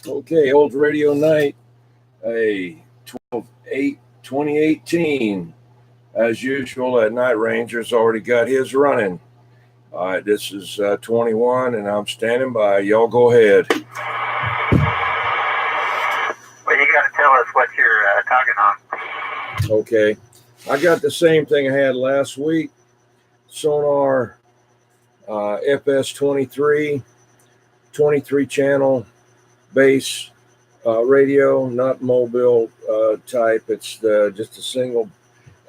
Okay, old radio night, a 12/8/2018. As usual, at Night Ranger's already got his running. All right, this is 21, and I'm standing by. Y'all go ahead. Well, you got to tell us what you're talking on. Okay, I got the same thing I had last week. Sonar FS23, 23 channel bass radio, not mobile type. It's just a single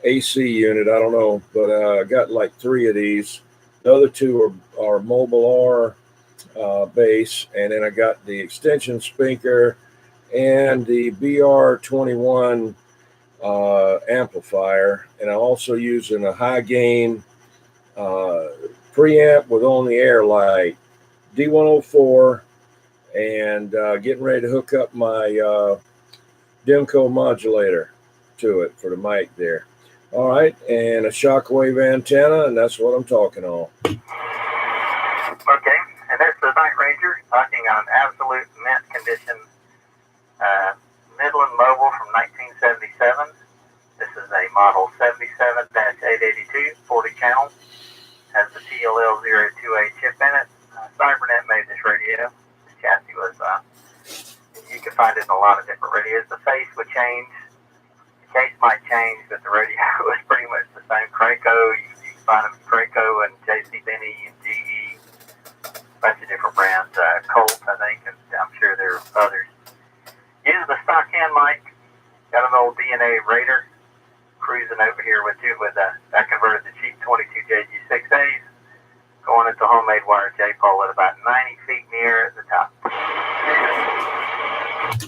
AC unit. I don't know, but I got like 3 of these. The other 2 are mobile R bass, and then I got the extension speaker and the BR21 amplifier, and I'm also using a high gain preamp with on the air light D104, and getting ready to hook up my Demco modulator to it for the mic there. All right, and a shockwave antenna, and that's what I'm talking on. Okay, and that's the Night Ranger talking on absolute mint condition Midland Mobile from 1977. This is a model 77-882, 40 channel. Has the TLL028 chip in it. Cybernet made this radio. This chassis was, you can find it in a lot of different radios. The face would change. The case might change, but the radio was pretty much the same. Craco, you can find them in Craco and JC Benny and GE. A bunch of different brands. Colt, I think, and I'm sure there are others. Using the stock hand mic. Got an old DNA Raider cruising over here with you with I converted the cheap 22JG6As going into homemade wire J-pole at about 90 feet in the air at the top.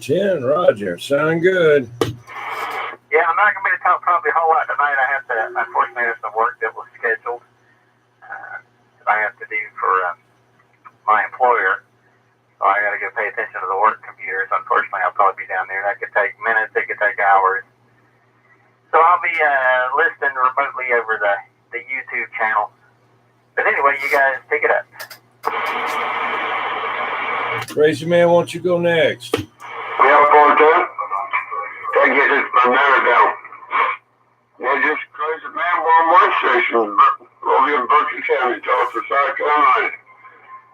10, Roger. Sound good. Yeah, I'm not going to be able to talk probably a whole lot tonight. I have to, unfortunately, there's some work that was scheduled that I have to do for my employer. So I got to go pay attention to the work computers. Unfortunately, I'll probably be down there. That could take minutes. It could take hours. So I'll be listening remotely over the YouTube channel. But anyway, you guys pick it up. Crazy Man, why don't you go next? Yeah, 410. Take it just my nerve down. Yeah, just Crazy Man, one station over in Berkeley County, Tulsa, South Carolina.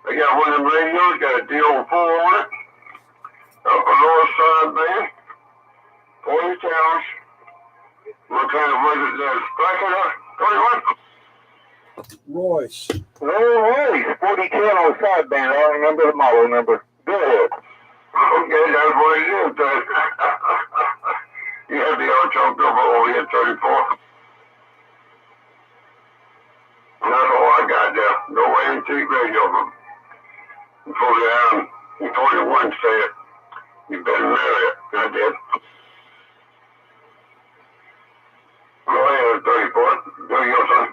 They got one of them radios, got a D04 on it. Upper lower side band. 40 channels. What kind of was it? Striker? 21? Royce. Royce, 40 channel sideband. I don't remember the model number. Go ahead. Okay, that's what it is. You have the Ocho over here, 34. And that's all I got there. No antique radio. Before down in 41 said, you better marry it. I did. Go ahead, 34. Do your thing.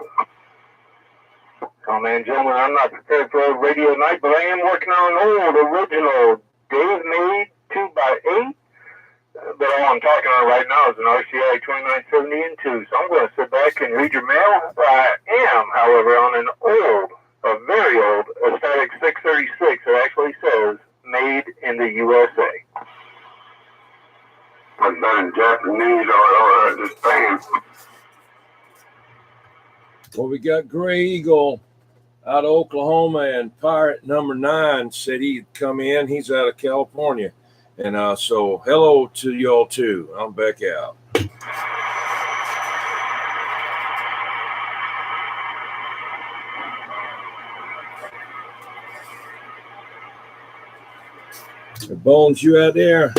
Oh man, gentlemen, I'm not prepared for a radio night, but I am working on an old original Dave made 2x8. But all I'm talking on right now is an RCI 2970 and 2. So I'm going to sit back and read your mail. I am, however, on an old, a very old, a static 636 that actually says made in the USA. I've been in Japanese or this band. Well, we got Gray Eagle out of Oklahoma, and Pirate number 9 said he'd come in. He's out of California. And so hello to y'all too. I'm back out. Bones, you out there?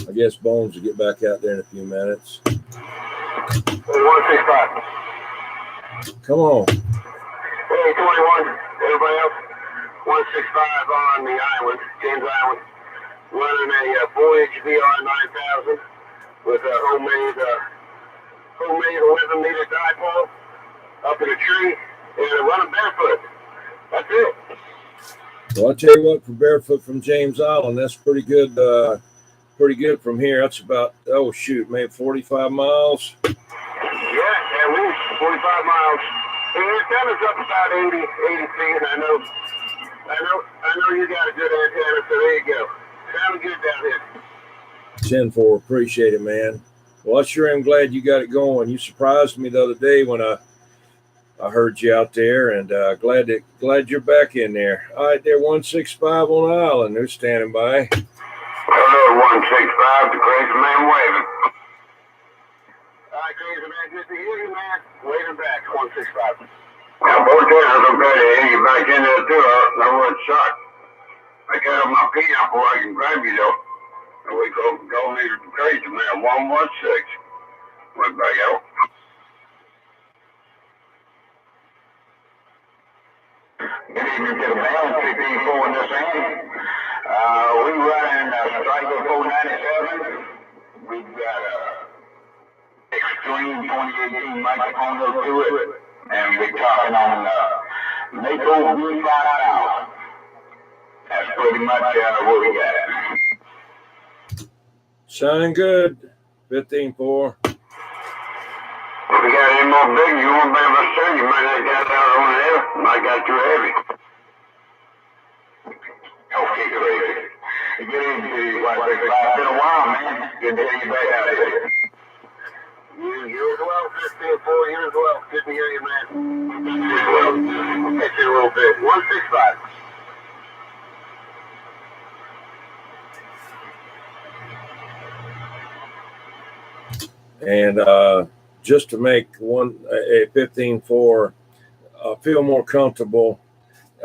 I guess Bones will get back out there in a few minutes. 165. Come on. Hey, 21. Everybody else? 165 on the island, James Island. Running a 4-inch VR 9000 with a homemade 11-meter dipole up in a tree and running barefoot. That's it. Well, I'll tell you what, for barefoot from James Island, that's pretty good. Pretty good from here. That's about, oh shoot, maybe 45 miles. Yeah, at least 45 miles. His antenna's up about 80 feet. I know you got a good antenna, so there you go. Sounds good down here. 10-4, appreciate it, man. Well, I sure am glad you got it going. You surprised me the other day when I heard you out there, and glad you're back in there. All right, there, 165 on the island. They're standing by. Hello, 165, the crazy man waving. All right, crazy man, good to hear you, man. Waving back, 165. Yeah, boy, I'm glad to hear you back in there, too. I was shocked. I got on my pee before I can grab you, though. And we go meet the crazy man, 116. Went back out. Good evening to the band, 15-4 in this end. We running Striker 497. We've got Extreme 2018 microphone to it. And we're talking on Mako V5000. That's pretty much what we got. Sounding good. 15-4. If you got any more big, you won't be able to send. You might not get out on there. Might got too heavy. Okay, great. Good evening to you, 165. It's been a while, man. Good to hear you back out here. You as well, 15-4. You as well. Good to hear you, man. You as well. We'll catch you in a little bit. 165. And just to make a 15-4 feel more comfortable,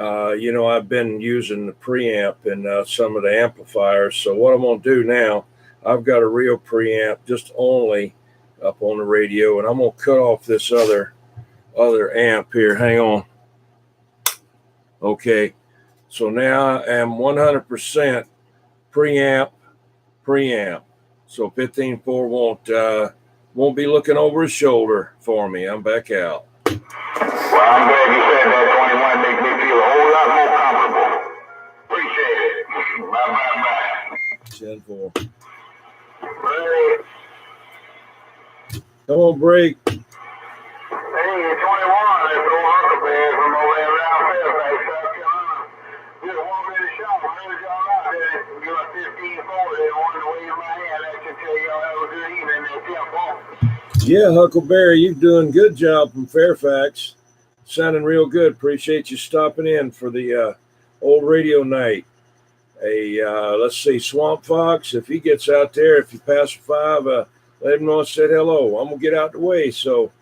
I've been using the preamp and some of the amplifiers. So what I'm going to do now, I've got a real preamp just only up on the radio, and I'm going to cut off this other amp here. Hang on. Okay. So now I am 100% preamp. So 15-4 won't be looking over his shoulder for me. I'm back out. Well, I'm glad you said that, 21. Makes me feel a whole lot more comfortable. Appreciate it. Bye. 10-4. Come on, break. Hey, 21. It's old Huckleberry from over there around Fairfax, South Carolina. Just walked in the shop. I heard y'all out there. You got 15-4. They wanted to wave my hand at you and tell y'all have a good evening there, 10-4. Yeah, Huckleberry, you're doing a good job from Fairfax. Sounding real good. Appreciate you stopping in for the old radio night. Let's see, Swamp Fox, if he gets out there, if you pass a 5, let him know I said hello. I'm going to get out the way. So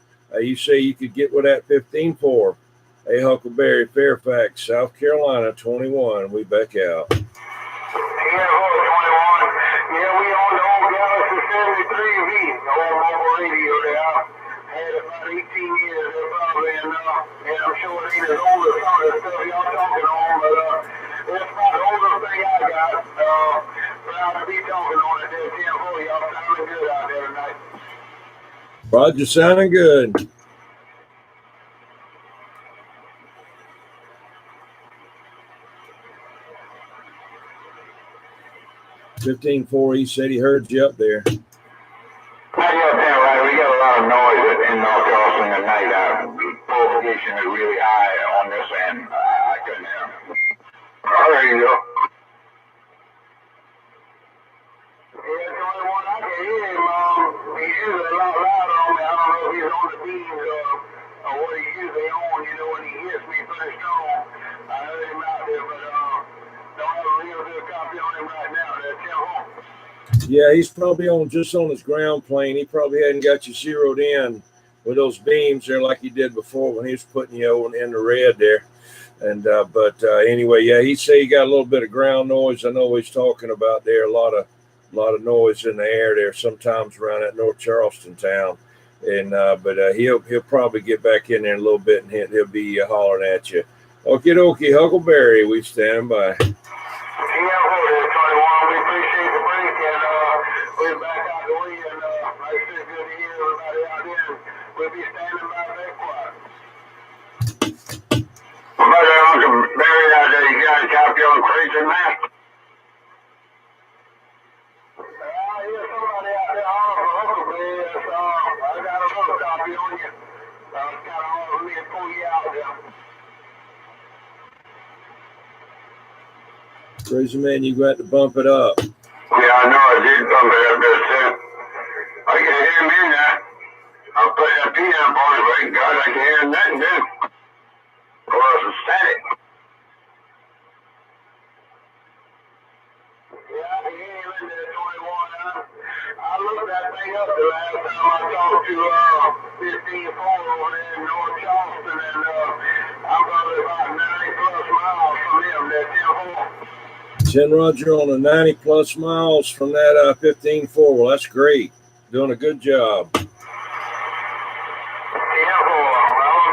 you say you could get with that 15-4. Hey, Huckleberry, Fairfax, South Carolina, 21. We back out. Yeah, 21. Yeah, we on the old Galaxy 73V, the old mobile radio there. Had it about 18 years there probably, and I'm sure it ain't as old as some of the stuff y'all talking on, but it's about the oldest thing I got. Proud to be talking on it there, 10-4. Y'all sounding good out there tonight. Roger, sounding good. $15-4. He said he heard you up there. Yeah, damn right. We got a lot of noise in North Charleston tonight. Propagation is really high on this end. I couldn't hear him. Oh, there you go. Yeah, 21. I can hear him. He's usually a lot louder on me. I don't know if he's on the beams or what he's usually on. When he hits me pretty strong. I heard him out there, but don't have a real good copy on him right now. That's 10-4. Yeah, he's probably just on his ground plane. He probably hadn't got you zeroed in with those beams there like he did before when he was putting you in the red there. And but anyway, yeah, he say he got a little bit of ground noise. I know what he's talking about there. A lot of noise in the air there sometimes around that North Charleston town. And but he'll probably get back in there in a little bit and he'll be hollering at you. Okie dokie, Huckleberry, we stand by. Yeah, 21. We appreciate the break, and we're back out the way, and like I said, good to hear everybody out there. We'll be standing by back quiet. But Uncle Barry out there, you got a copy on Crazy Man? Yeah, somebody out there on Uncle Barry. I got a little copy on you. It's kind of hard for me to pull you Crazy man, you got to bump it up. Yeah, I know I did bump it up there too. I can hear him in that. I'll put that peanut on it, thank God I can hear nothing then. Or else it's static. Yeah, I can hear him in there 21. I looked that thing up the last time I talked to 15-4 over there in North Charleston, and I'm probably about 90 plus miles from him, that 10-4. 10 Roger on the 90 plus miles from that 15-4. Well, that's great. Doing a good job. 10-4. Well,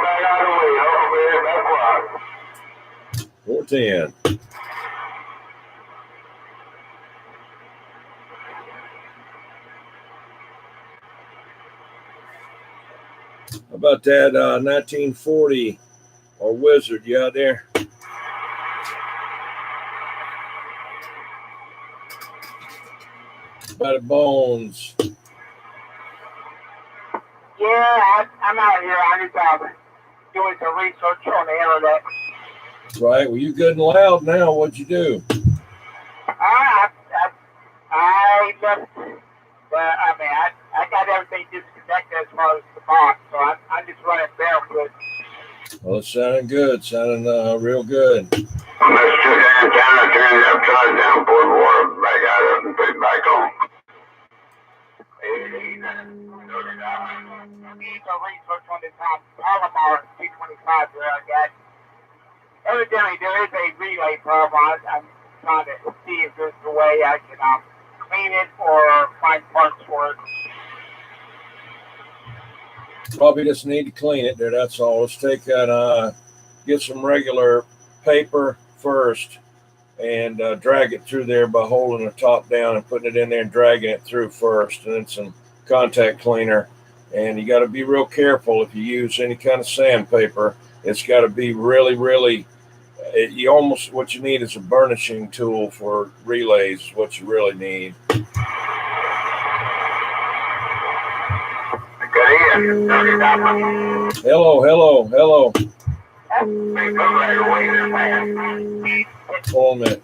back out of the way. Hopefully, that's quiet. 410. How about that 1940 or Wizard? You out there? About the Bones. Yeah, I'm out here. I'm just doing some research on the internet. Right. Well, you good and loud now. What'd you do? I left, but I mean, I got everything disconnected as far as the box, so I'm just running barefoot. Well, it's sounding good. Sounding real good. Let's took the antenna, turn it upside down, pour the water back out of it, and put it back on. I need some research on this Palomar P25 where I got. Evidently, there is a relay problem. I'm trying to see if there's a way I can clean it or find parts for it. Probably just need to clean it there. That's all. Let's take that, get some regular paper first and drag it through there by holding the top down and putting it in there and dragging it through first, and then some contact cleaner. And you got to be real careful if you use any kind of sandpaper. It's got to be really, really, what you need is a burnishing tool for relays, is what you really need. Hello. Hold on a minute.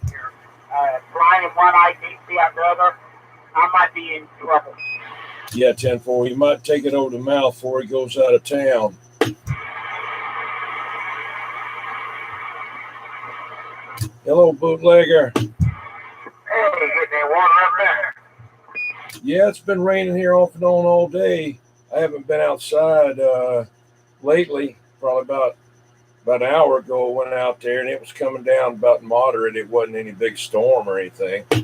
Blind in one eye, can't see out the other. I might be in trouble. Yeah, 10-4. He might take it over the mouth before he goes out of town. Hello, bootlegger. Hey, getting any water up there? Yeah, it's been raining here off and on all day. I haven't been outside lately. Probably about an hour ago, I went out there and it was coming down about moderate. It wasn't any big storm or anything. Yeah,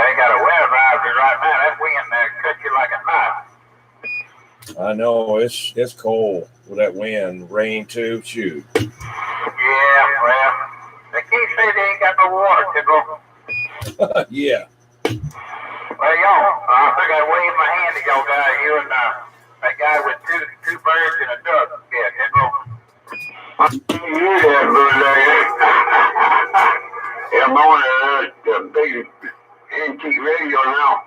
they got a weather advisory right now. That wind there cut you like a knife. I know, it's cold with that wind, rain too. Shoot. Yeah, well, they can't say they ain't got no water, Tidwell. Yeah. Well, y'all, I think I waved my hand to y'all guys here, and that guy with two birds and a duck. Yeah, Tidwell. You there, bootlegger. Yeah, I'm on the big antique radio now.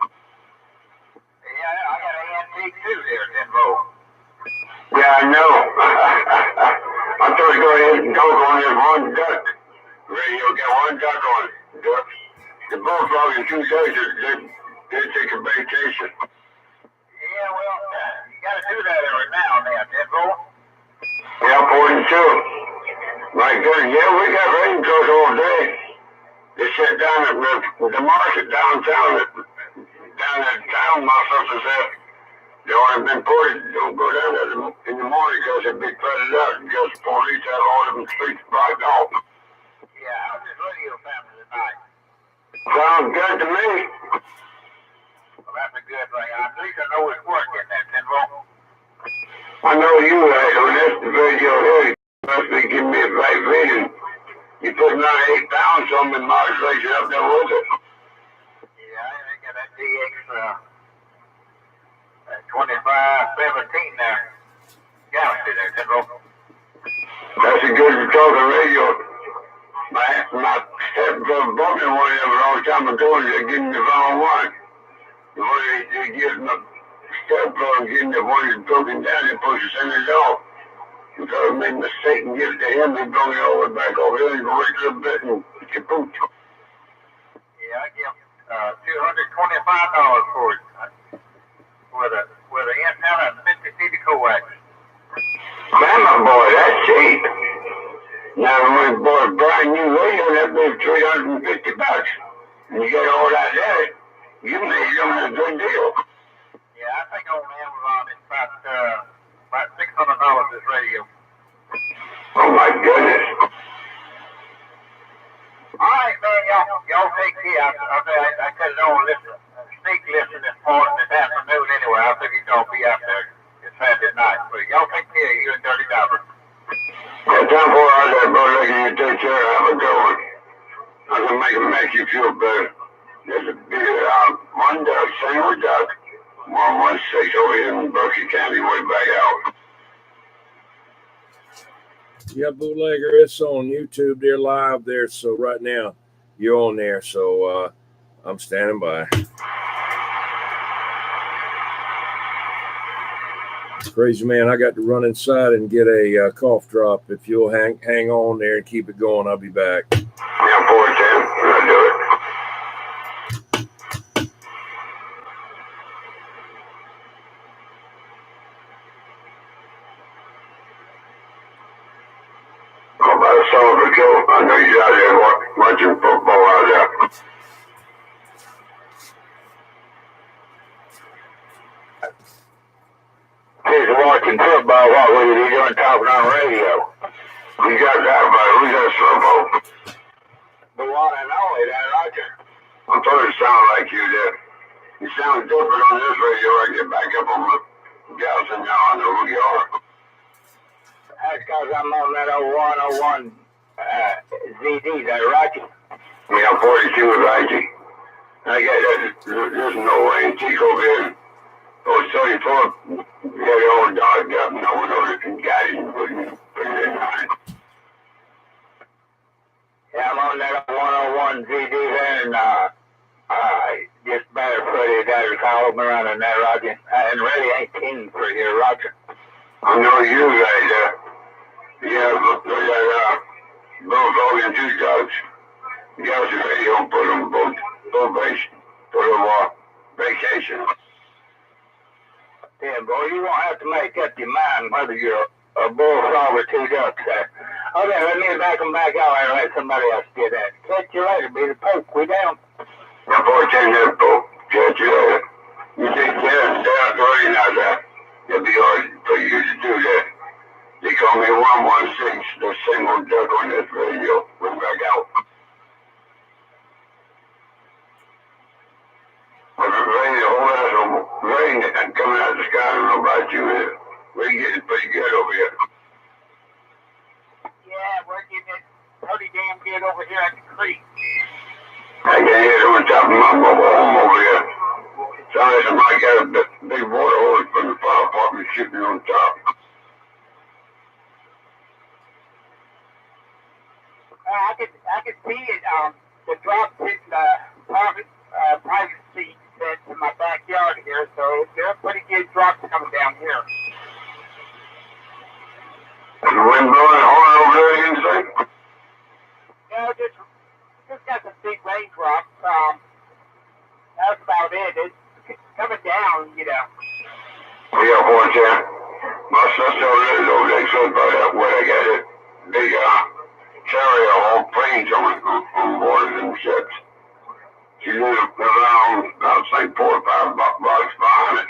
Yeah, I got an antique too there, Tidwell. Yeah, I know. I thought go ahead and talk on this one duck radio. Got one duck on it. The bullfrog and two ducks, they're taking vacation. Yeah, well, you got to do that every now and then, Tidwell. Yeah, 42. My goodness, yeah, we got rain trucks all day. They sit down at the market downtown, down at town, my sister said. They only been ported, don't go down there in the morning because they'd be flooded out and just police out all of them streets blocked off. Yeah, how's this radio family tonight? Sounds good to me. Well, that's a good thing. At least I know it's working there, Tidwell. I know you when that's the radio here, you must be giving me a right reading. You put another 8 pounds on me modulation up there with it. Yeah, I got that DX 2517 there. Galaxy there, Tidwell. That's a good talking radio. My stepbrother bought me one of them a long time ago and they gave me the wrong one. The one they give my stepbrother, give me the one that's broken down, they're supposed to send it off. The because I made a mistake and give it to him. He brought me all the way back over here. He worked a bit and kaput. Yeah, I give $225 for it. With an antenna and 50 feet of coax. Man, my boy, that's cheap. Now, when we bought a brand new radio, that was $350. And you get all that there, you made them a good deal. Yeah, I think on Amazon it's about $600 this radio. Oh my goodness. All right, man, y'all take care. I cut it on this sneak listen this morning, this afternoon anyway. I figured y'all be out there this Saturday night. But y'all take care. You and Dirty Dabber. Yeah, time for all that, brother. You take care. Have a good one. I can make you feel better. There's a big one duck, single duck, 116 over here in Berkeley County, way back out. Yeah, bootlegger, it's on YouTube. They're live there. So right now you're on there. So I'm standing by. Crazy man, I got to run inside and get a cough drop. If you'll hang on there and keep it going, I'll be back. Yeah, 410. I'll do it. How about a son of a Joe? I know you're out there watching football out there. He's watching football. What was he doing talking on radio? We got that, but we got football. The one and only, that Roger. I'm trying to sound like you did. You sound different on this radio. I get back up on the gals and now I know who you are. That's because I'm on that 0101 ZD, that Roger. Yeah, 42 with Roger. I got that. There's no antique over here. Oh, 34. Yeah, the old dog got no one over and got it and put it in line. Yeah, I'm on that 101 ZD there, and just barefooted that or called me around in there, Roger. And really ain't keen for here, Roger. I know you guys, yeah, look, they got both all in two dogs. The guys are ready to put them both vacation. Yeah, boy, you won't have to make up your mind whether you're a bullfrog or two ducks there. Okay, let me back them back out and let somebody else get that. Catch you later, be the Pope. We down. Yeah, boy, take that, Pope. Catch you later. You take care and stay out there and out there. It'll be hard for you to do that. They call me 116, the single duck on this radio. We're back out. Rain coming out of the sky. I don't know about you. We're getting pretty good over here. Yeah, we're getting it pretty damn good over here at the creek. I can hear it on top of my mobile home over here. Sounds like somebody got a big water hose from the fire department shooting on top. I could see it. The drops hitting the private seat that's in my backyard here, so there are pretty good drops coming down here. Is the wind blowing hard over there, you say? No, just got some big raindrops. That's about it. It's coming down, you know. Yeah, boy, Jan. My sister lives over there, so about that way I got it. Big carrier all planes on board of them ships. She lives around, I'd say 4 or 5 blocks behind it.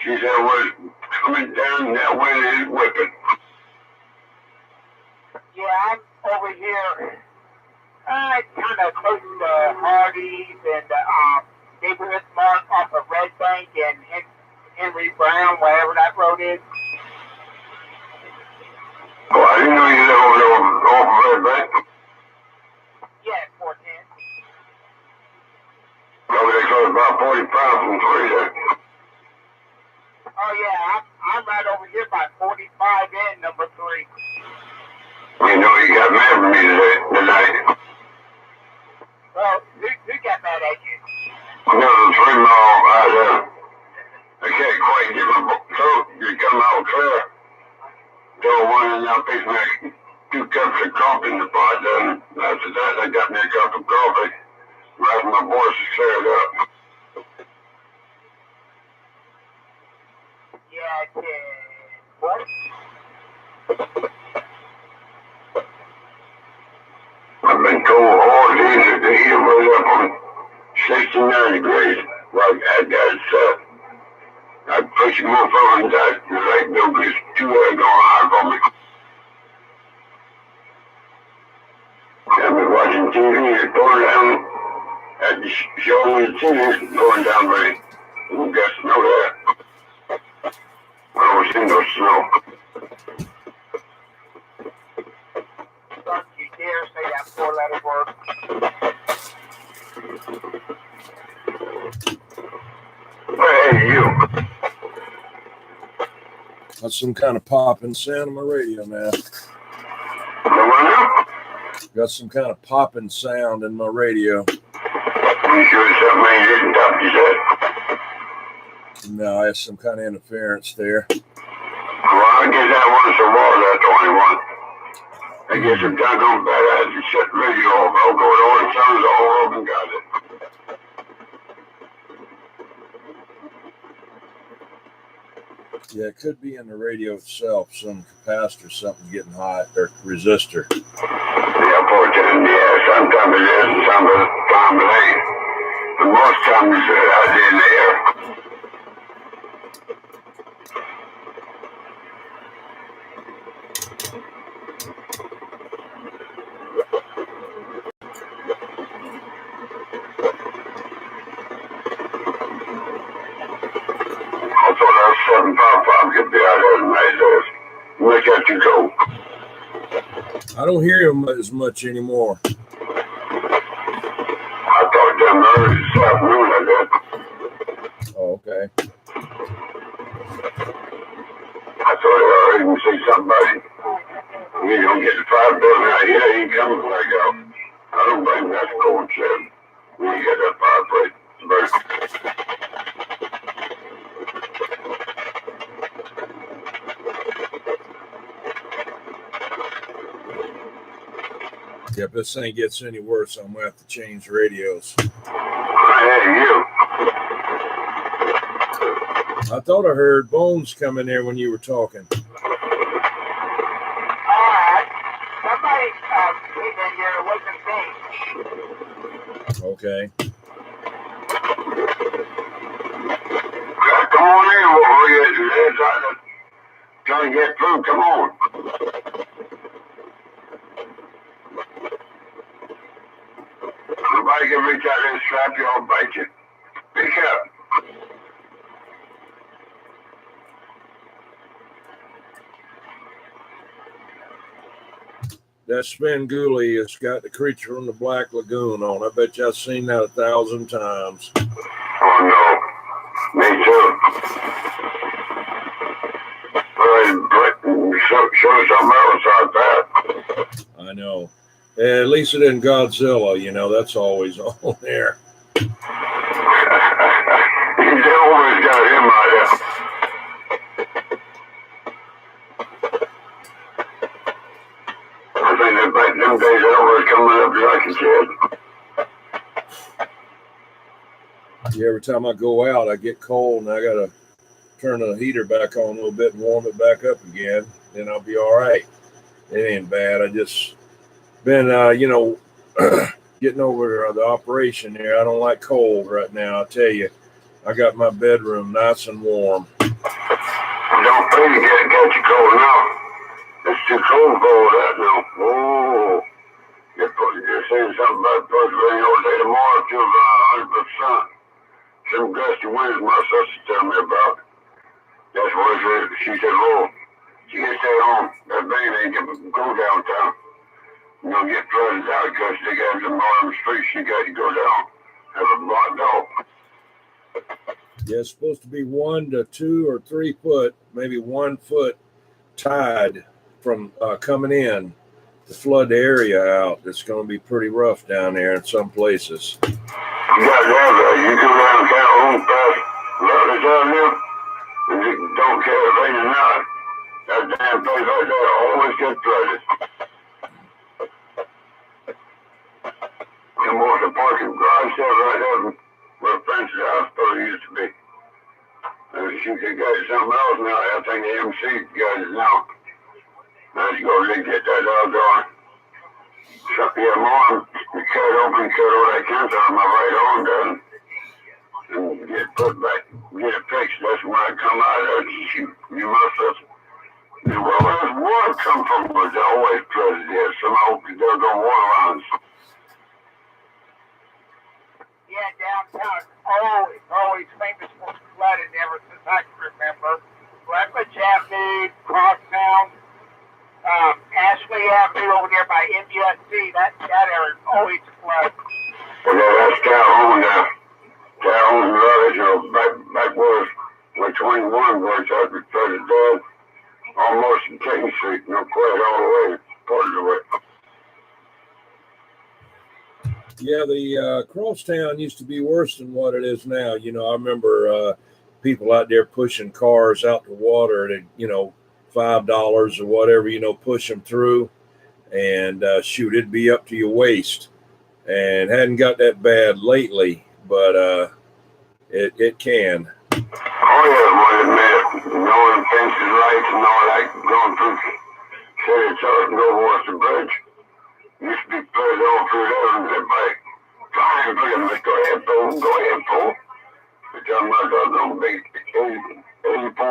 She said it was coming down, that wind is whipping. Yeah, I'm over here, kind of close to Hardee's and neighborhood mark off of Red Bank and Henry Brown, wherever that road is. Oh, I didn't know you lived over there off of Red Bank. Yeah, 410. Over there, so it's about 45 from 3 there. Oh yeah, I'm right over here by 45 and number 3. You know you got mad for me tonight. Well, who got mad at you? No, the 3 mile out there. I can't quite get my throat to come out clear. throw one and I'll pick my 2 cups of coffee in the pot. Then after that, I got me a cup of coffee. Right, my voice is cleared up. Yeah, what? I've been told all days that the heat was up on 69 degrees. Like I got it set. I push more forward that the light bill is 2 hours going high for me. I've been watching TV, it's going down at the show on the TV, going down rain. Who got snow there? I don't see no snow. Don't you dare say that 4-letter word. Hey, you. That's some kind of popping sound on my radio now. The one now? Got some kind of popping sound in my radio. You sure something ain't hitting top of your head? No, I have some kind of interference there. Well, I guess that once in a while, that's the only one. I guess if that goes bad, I have to shut the radio off. I'll go to all the sounds all over and got it. Yeah, it could be in the radio itself, some capacitor, something getting hot, or resistor. Yeah, poor thing, yeah. Sometimes it is, and sometimes it ain't. But most times it's out there in the air. I thought that 755 could be out there tonight. Look at you go. I don't hear him as much anymore. I thought them early this afternoon I did. Oh, okay. I thought I heard him say somebody. You don't get the fire building out here, he ain't coming when I go. I don't blame that cold shit. When you get that fireplace, it's very. Yeah, if this thing gets any worse, I'm gonna have to change radios. Hey, you. I thought I heard Bones come in there when you were talking. Somebody came in here, it wasn't me. Okay. Yeah, come on in, before you trying to get through. Come on. Somebody can reach out there and slap you, I'll bite you. Pick up. That Spenguli has got the Creature from the Black Lagoon on. I bet you I've seen that 1,000 times. Oh no. Me too. Show something else out there. I know. At least it isn't Godzilla, you know, that's always on there. He's always got him out there. I think that back them days that was coming up like a kid. Yeah, every time I go out, I get cold and I got to turn the heater back on a little bit and warm it back up again. Then I'll be all right. It ain't bad. I just been, getting over the operation here. I don't like cold right now. I tell you, I got my bedroom nice and warm. Don't pay to get you cold now. It's too cold for that now. Oh, you're saying something about supposed to rain all day tomorrow to 100%. Some gusty winds my sister tell me about. That's what she said, oh, she can stay home. That rain ain't gonna go downtown. You know, get flooded out because they got some bottom streets you got to go down. Have a blocked off. Yeah, it's supposed to be 1 to 2 or 3 foot, maybe 1 foot tide from coming in to flood the area out. It's going to be pretty rough down there in some places. You got that, you go down Calhoun past Rutledge Avenue, and you don't care if it rain or not. That damn place right there always gets flooded. And more the parking garage there right there where French's hospital used to be. And she could get something else now. I think the MC got it now. Now you go to get that outdoor. So, yeah, mom, cut open, cut all that cancer on my right arm down. And get put back, get it fixed. That's when I come out of it. You must have. Well, where's water come from? Was always flooded here. Some old doggone water lines. Yeah, downtown is always famous for flooding ever since I can remember. Redwood Avenue, Crosstown, Ashley Avenue over there by MUSC, that area is always flooded. Well, yeah, that's Calhoun now. Calhoun Village, back where 21 was, that was flooded down. Almost in King Street, not quite all the way, part of the way. Yeah, the Crosstown used to be worse than what it is now. You know, I remember people out there pushing cars out the water at, $5 or whatever, push them through. And shoot, it'd be up to your waist. And hadn't got that bad lately, but it can. Oh, yeah, well, man, knowing fences, lights, and all that, going through City Church and over Western Bridge. Used to be flooded all through there, and everybody flying through them. Go ahead, fool. But I'm not going to be 84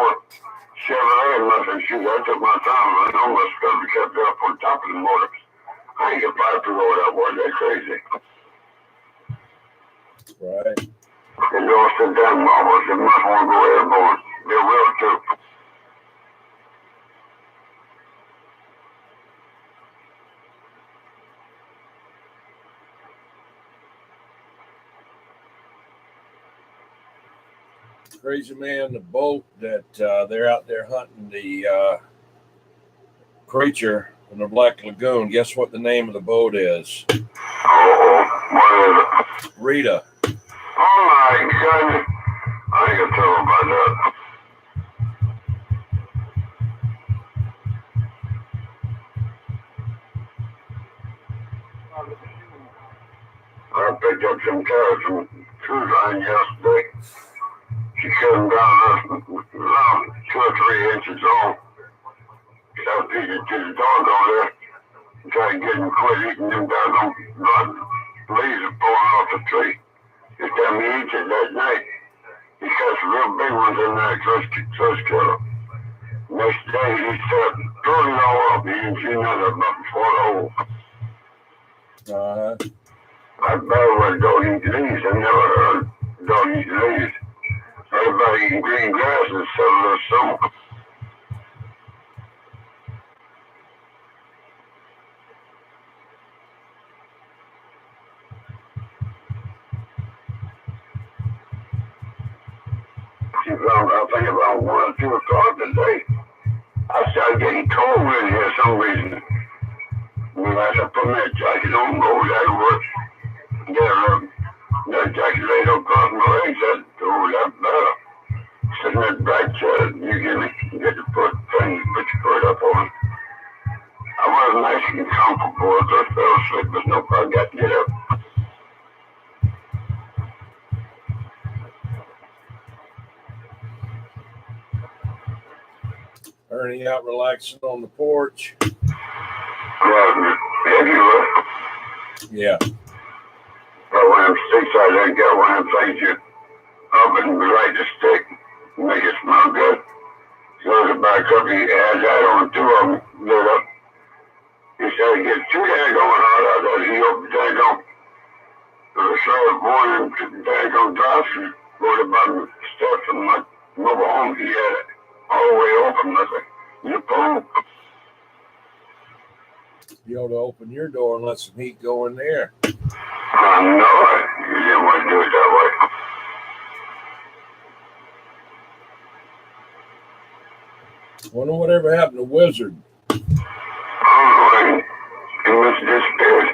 Chevrolet, nothing. Shoot, I took my time. I almost got to be kept up on top of the motor. I ain't get fly through all that water. That's crazy. Right. And those sit down marbles, they must want to go airborne. They will too. Crazy man, the boat that they're out there hunting the creature in the Black Lagoon. Guess what the name of the boat is? What is it? Rita. Oh my goodness. I ain't gonna tell them about that. I picked up some carrots from Cruise Line yesterday. She cut them down around 2 or 3 inches long. So I feed it to the dog over there and try to get him to quit eating them down leaves are falling off the tree. This time he eats it that night. He got some real big ones in there, close killer. Next day he started throwing it all up. He didn't see another about before the hole. That bad one don't eat leaves. I never heard don't eat leaves. Everybody eating green grass and selling us some. She found out, I think about 1 or 2 o'clock today. I started getting cold in here for some reason. When I had to put my jacket on, go that work. That jacket laid across my legs. That better. Sitting in that bright chair, you get the foot thing, put your foot up on it. I wasn't nice and comfortable. I just fell asleep, but no problem. Got to get up. Ernie out relaxing on the porch. Yeah, everywhere. Yeah. Got one of them sticks out there, got one of them things you up and light the stick, make it smell good. Goes back up, he had that on 2 of them lit up. He said he gets 2 daggone hot out there. He opened the daggone. There was a morning, daggone drops and wrote about the steps from my mobile home. He had it all the way open. I said, you fool. You ought to open your door and let some heat go in there. I know it. You didn't want to do it that way. Wonder whatever happened to Wizard. Oh, he must have disappeared.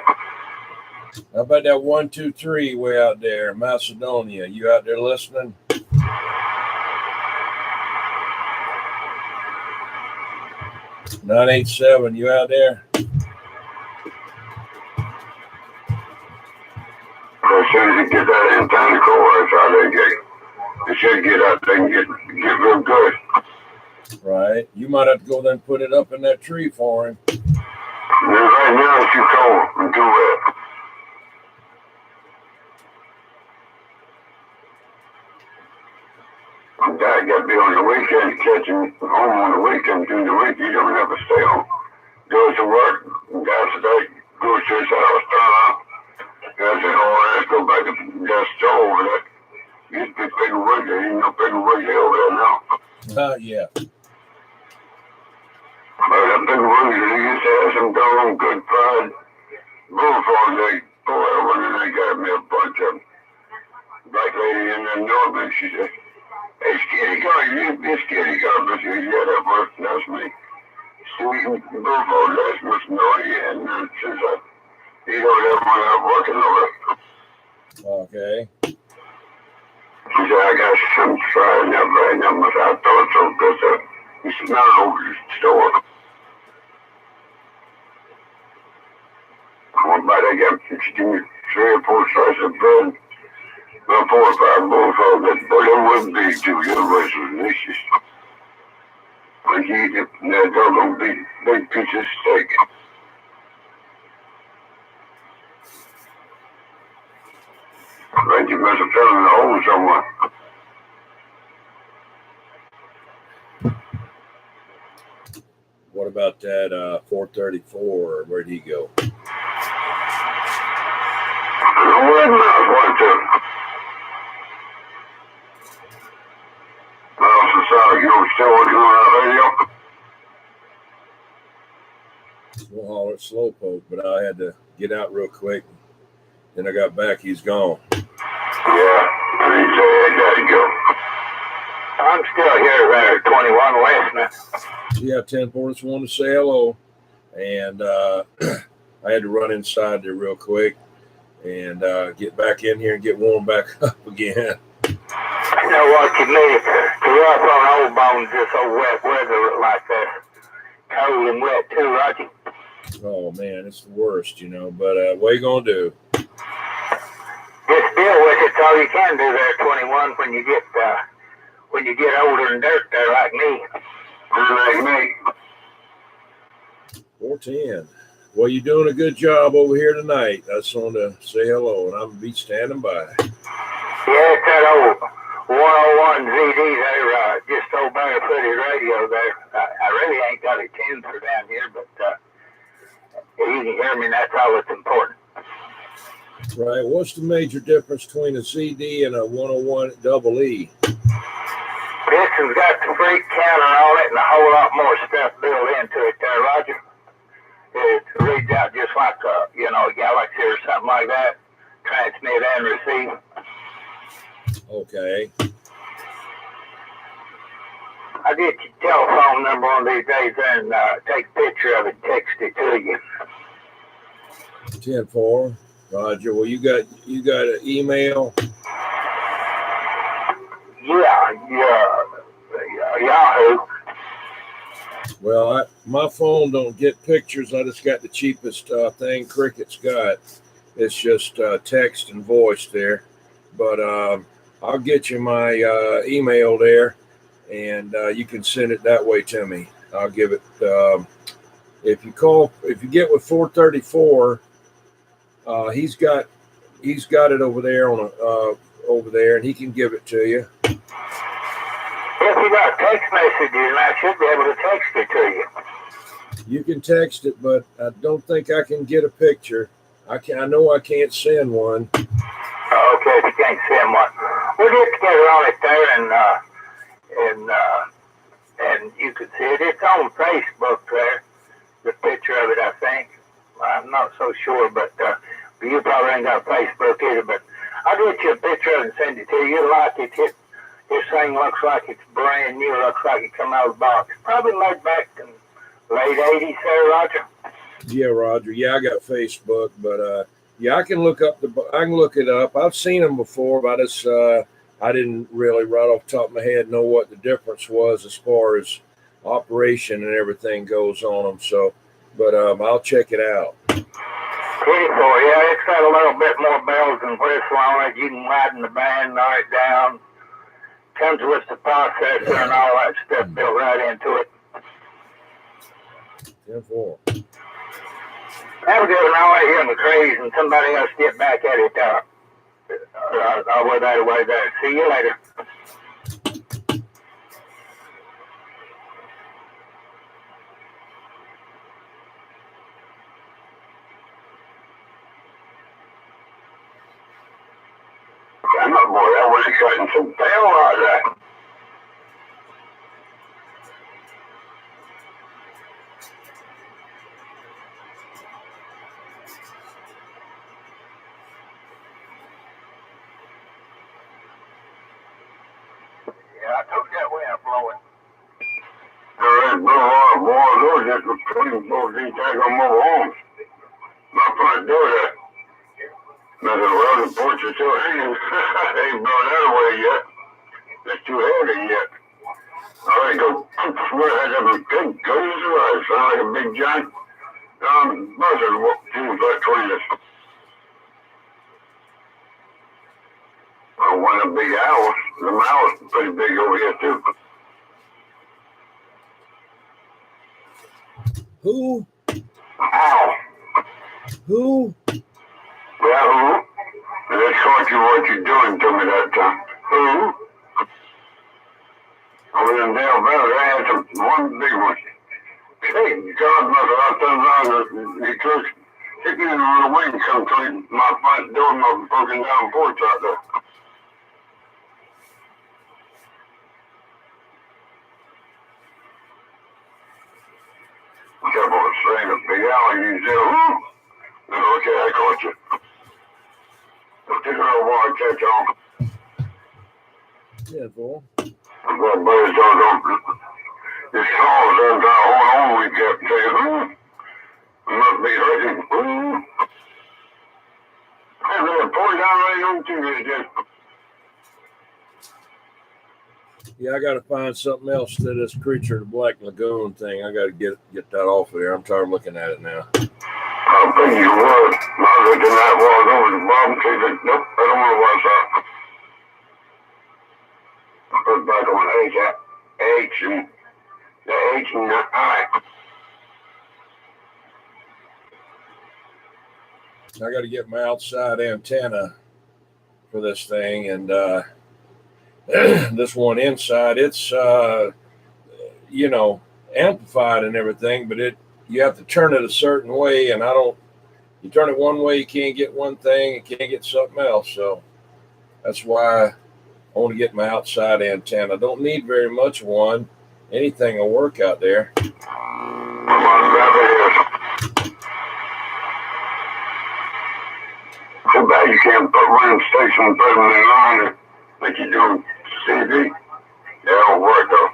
How about that 123 way out there, Macedonia? You out there listening? 987, you out there? As soon as you get that in time to core, that's how they should get out there and get real good. Right. You might have to go then put it up in that tree for him. Right now it's too cold and too wet. Dad got to be on the weekend, catching home on the weekend. During the week, you don't have to stay home. Goes to work, guys today, goes to his house, turn up. Guys say, oh, let's go back to that store over there. Used to be Big Wood there, ain't no Big Wood there over there now. Yeah. But that Big Wood, they used to have some doggone good fried bullfrogs. They pull that one and they got me a bunch of them. Black lady in there, Norman, she said, hey, Skitty Garbage, this Skitty Garbage, yeah, that was, that's me. Sweet bullfrog, that's Miss Norty, and since he don't have one out working over. Okay. She said, I got some fried up right now, but I thought so good. You smell it over the store. I went by there, she gave me 3 or 4 slices of bread. Well, 4 or 5 bullfrogs, but it wasn't big too. It was delicious. When you eat that doggone big piece of steak. Like you must have fell in the hole somewhere. What about that 434? Where'd he go? Where'd Mouse want to? Mouse and Sonic, you still working on that radio? We'll holler at Slowpoke, but I had to get out real quick. Then I got back, he's gone. Yeah, I didn't say I gotta go. I'm still here at 21 West, man. Yeah, 10-4, just wanted to say hello. And I had to run inside there real quick and get back in here and get warmed back up again. You know what you need to rough on old bones, this old wet weather like that. Cold and wet too, Roger. Oh, man, it's the worst, you know. But what are you going to do? Just deal with it. It's all you can do there, 21, when you get older and dirt there like me. Like me. 410. Well, you're doing a good job over here tonight. I just wanted to say hello, and I'm going to be standing by. Yeah, it's that old 101 ZD there, just old barefooted radio there. I really ain't got a tenser down here, but if you can hear me, that's all that's important. Right. What's the major difference between a ZD and a 101 double E? This has got the freak counter on it and a whole lot more stuff built into it there, Roger. It reads out just like a Galaxy or something like that. Transmit and receive. Okay. I'll get your telephone number on these days and take a picture of it, text it to you. 10-4. Roger. Well, you got an email? Yeah, Yahoo. Well, my phone don't get pictures. I just got the cheapest thing Cricket's got. It's just text and voice there. But I'll get you my email there, and you can send it that way to me. I'll give it. If you get with 434, he's got it over there over there, and he can give it to you. If you got text messages, I should be able to text it to you. You can text it, but I don't think I can get a picture. I know I can't send one. Okay, if you can't send one, we'll get together on it there, and you can see it. It's on Facebook there, the picture of it, I think. I'm not so sure, but you probably ain't got Facebook either. But I'll get you a picture of it and send it to you. You'll like it. This thing looks like it's brand new. Looks like it come out of the box. Probably made back in late 80s there, Roger. Yeah, Roger. Yeah, I got Facebook, but yeah, I can look it up. I've seen them before, but I didn't really right off the top of my head know what the difference was as far as operation and everything goes on them. So, but I'll check it out. 24, yeah, it's got a little bit more bells and whistles on it. You can widen the band, knock it down. Comes with the processor and all that stuff built right into it. 10-4. Have a good one. I'll let you in the trees and somebody else get back at it. I'll wear that away there. See you later. I'm not boy, I was cutting some tail like that. Yeah, I took that wind blowing. There ain't no lot of boys, those just between both these take on mobile homes. My front door there. Nothing well, the porch is still hanging. They ain't blown that away yet. It's too heavy yet. I go, where had them big goes right? Sound like a big giant buzzard walking between us. One of the big owls. The owl's pretty big over here too. Who? Owl. Who? Yeah, who? That's what you're doing to me that time. Who? Over in Dale Valley, I had one big one. Hey, God mother, I turned around, he took me in on the wing, come to my front door, my broken down porch out there. Kept on saying a big owl, you said, whoo! Okay, I caught you. I'll take it over while I catch on. 10-4. I'm going to buzz on. His calls and hold on, we kept saying, I must be hurting. And then pour down right on TV again. Yeah, I got to find something else to this Creature of the Black Lagoon thing. I got to get that off of there. I'm tired of looking at it now. I think you would. I was looking at was over the bottom TV. Nope, I don't want to watch that. I put it back on H and the H and the I. I got to get my outside antenna for this thing, and this one inside, it's amplified and everything, but you have to turn it a certain way, and you turn it one way, you can't get one thing, you can't get something else. So that's why I want to get my outside antenna. I don't need very much of one. Anything will work out there. Too bad you can't put one in the station and put them in line like you do on TV. They don't work though.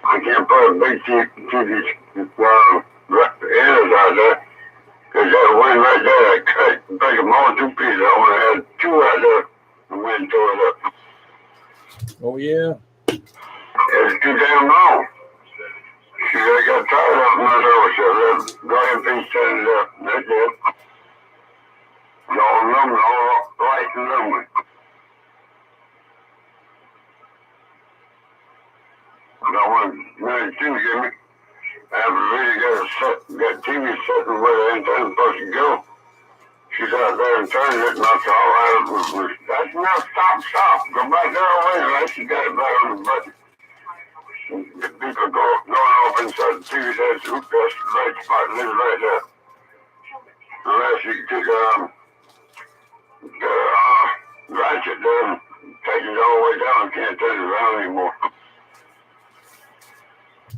I can't put a big TV ears out there because that wind right there, I cut break them all two pieces. I want to have two right there. The wind tore it up. Oh, yeah? It's too damn long. See, I got tired of them. I said, go ahead and finish turning it up. That's it. All aluminum, all light aluminum. I want really to give me. I haven't really got TV setting where the antenna's supposed to go. She's out there and turning it, and that's all right. That's enough. Stop. Go back there away, unless you got it right on the button. The people going off inside the TV says, that's the right spot, and it's right there. Unless you took the ratchet there and take it all the way down, can't turn it around anymore.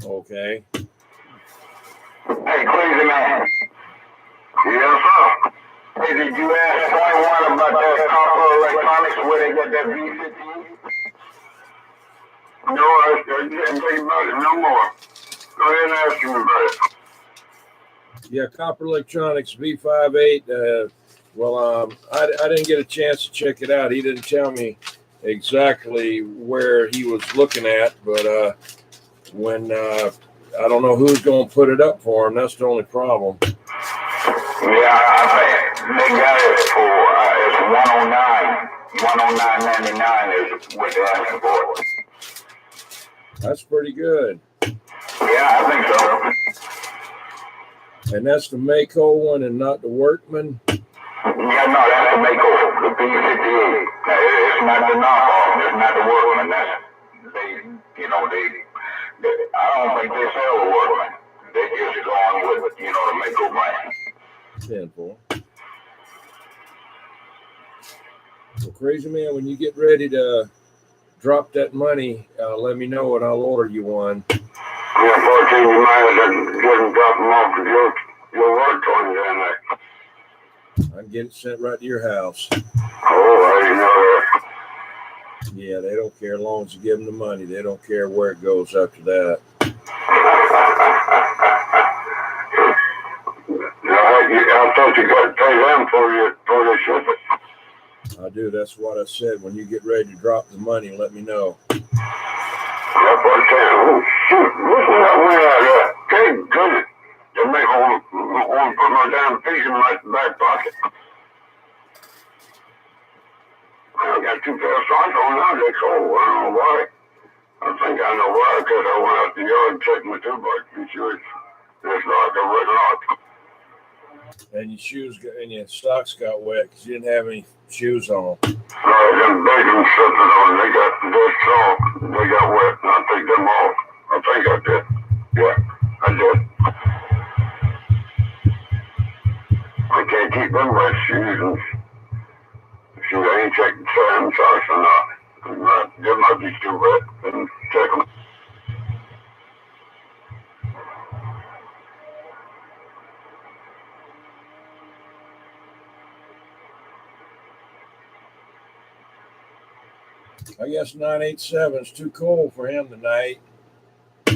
Okay. Hey, crazy man. Yes, sir. Hey, did you ask anyone about that copper electronics where they got that V15? No, I didn't think about it no more. Go ahead and ask him about it. Yeah, Copper Electronics V58. I didn't get a chance to check it out. He didn't tell me exactly where he was looking at, but when I don't know who's going to put it up for him. That's the only problem. Yeah, I think they got it for it's 109. 109.99 is what they're asking for. That's pretty good. Yeah, I think so. And that's the Mako one and not the Workman. Yeah, no, that's Mako, the P58. It's not the knockoff. It's not the Workman. That's I don't think they sell the Workman. They just going with the Mako brand. 10-4. Well, Crazy Man, when you get ready to drop that money, let me know and I'll order you one. Yeah, 14, you might have just drop them off because your work on down there. I can get it sent right to your house. Oh, I didn't know that. Yeah, they don't care as long as you give them the money. They don't care where it goes after that. I thought you got to pay them for the shipping. I do. That's what I said. When you get ready to drop the money, let me know. That's what I said. Oh, shoot. Listen to that way out there. Okay, good. They make want to put my damn piece in my back pocket. I got 2 pair of socks on now. They're cold. I don't know why. I think I know why, because I went out the yard and checked my toolbox to be sure it's like a red lock. And your shoes and your socks got wet because you didn't have any shoes on. No, them baking slippers on. They got soft. They got wet, and I took them off. I think I did. Yeah, I did. I can't keep them wet shoes and shoot, I ain't checking them socks or not. They might be too wet and check them. I guess 987 is too cold for him tonight. I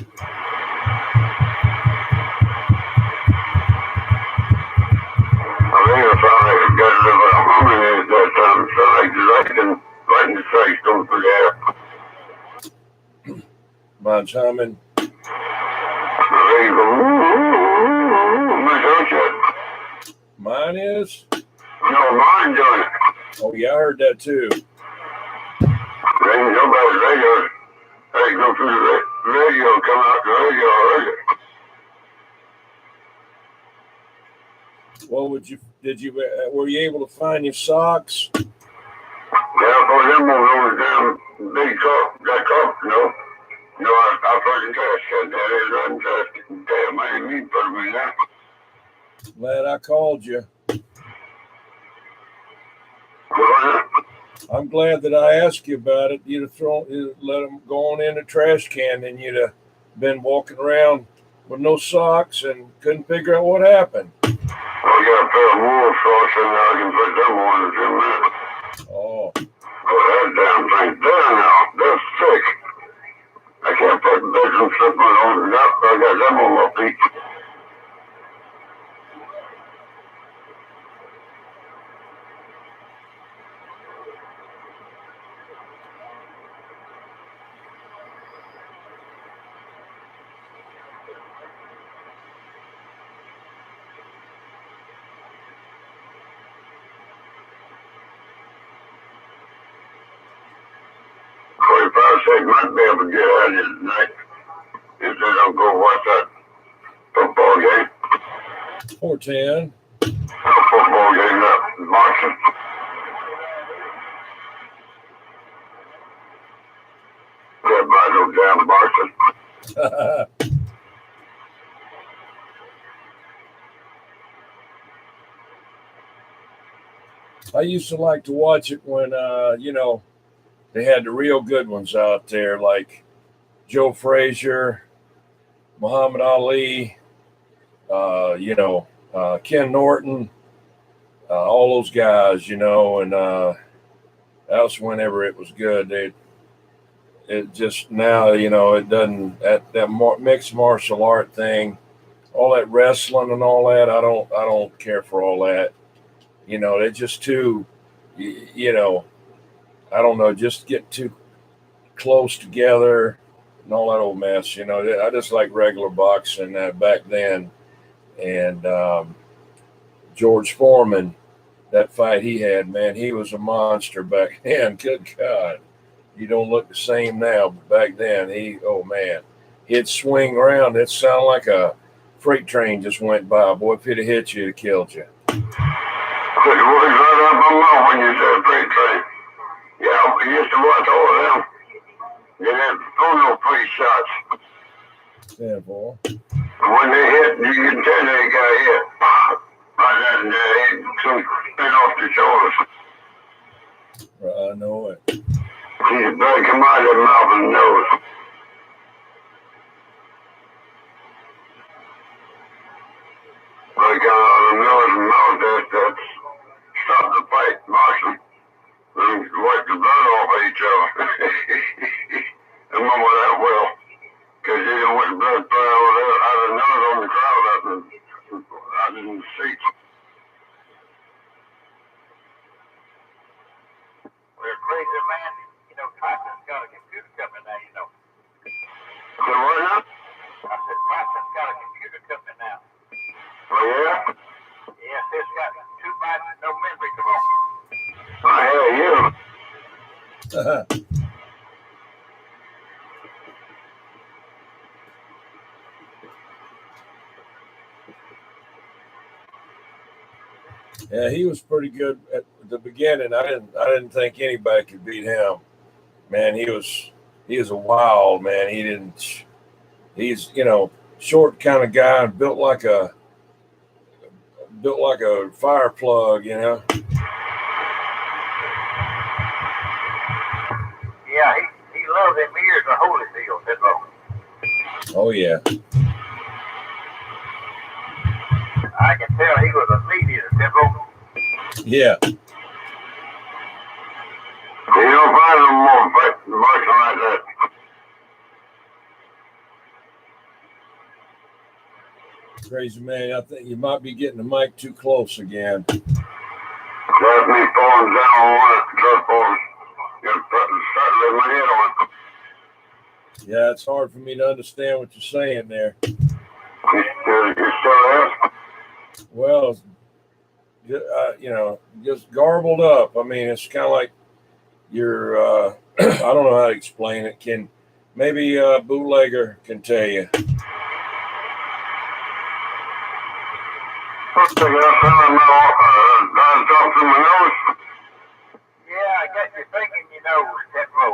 think I finally got a little bit of humming at that time, so I can right in the face, don't forget. Mine's humming. Mine is? No, mine doing it. Oh, yeah, I heard that too. Ain't nobody's radio. Hey, go through the radio, come out the radio, I heard it. Well, were you able to find your socks? Yeah, for them over damn big cup, that cup, I fucking trash can. That is running trash. Damn, I ain't mean put me there. Glad I called you. I'm glad that I asked you about it. You'd let them go on in the trash can, and you'd have been walking around with no socks and couldn't figure out what happened. I got a pair of wool socks in there. I can put them on in 10 minutes. Oh. That damn thing there now. They're thick. I can't put baking slippers on it up. I got them on my feet. Might be able to get out of here tonight if they don't go watch that football game. 410. Football game up in Boston. Everybody go down to Boston. I used to like to watch it when, they had the real good ones out there, like Joe Frazier, Muhammad Ali, Ken Norton, all those guys, and that was whenever it was good. It just now, it doesn't, that mixed martial art thing, all that wrestling and all that. I don't care for all that. You know, they're just too, you know, I don't know, just get too close together and all that old mess. You know, I just like regular boxing back then. And George Foreman, that fight he had, man, he was a monster back then. Good God. You don't look the same now, but back then, oh man, he'd swing around. It sounded like a freight train just went by. Boy, if it had hit you, it'd have killed you. It was right up my mouth when you said freight train. Yeah, we used to watch all of them. They didn't throw no free shots. Yeah, boy. When they hit, you can tell they got hit. Right then, they took spin off the shoulders. I know it. His blood come out of his mouth and nose. Blood come out of the nose and mouth. That stopped the fight, boxing. Then wipe the blood off of each other. I remember that well. Because they didn't want the blood flying out of the nose on the crowd out in the seats. We're crazy, man. You know, Tyson's got a computer company now, you know. So what now? I said, Tyson's got a computer company now. Oh, yeah? Yes, it's got 2 bytes and no memory. Come on. I hear you. Yeah, he was pretty good at the beginning. I didn't think anybody could beat him. Man, he was a wild man. He's short kind of guy and built like a fire plug, you know. Yeah, he loves them ears of Holyfield, that's all. Oh yeah. I can tell he was a meat eater, Timbo. Yeah. You don't find no more boxing like that. Crazy man, I think you might be getting the mic too close again. That's me falling down on it, truck falling. Starting to lay my head on it. Yeah, it's hard for me to understand what you're saying there. You still there? Well, just garbled up. I mean, it's kind of like you're, I don't know how to explain it. Maybe a bootlegger can tell you. Yeah, I guess you're thinking, Timbo.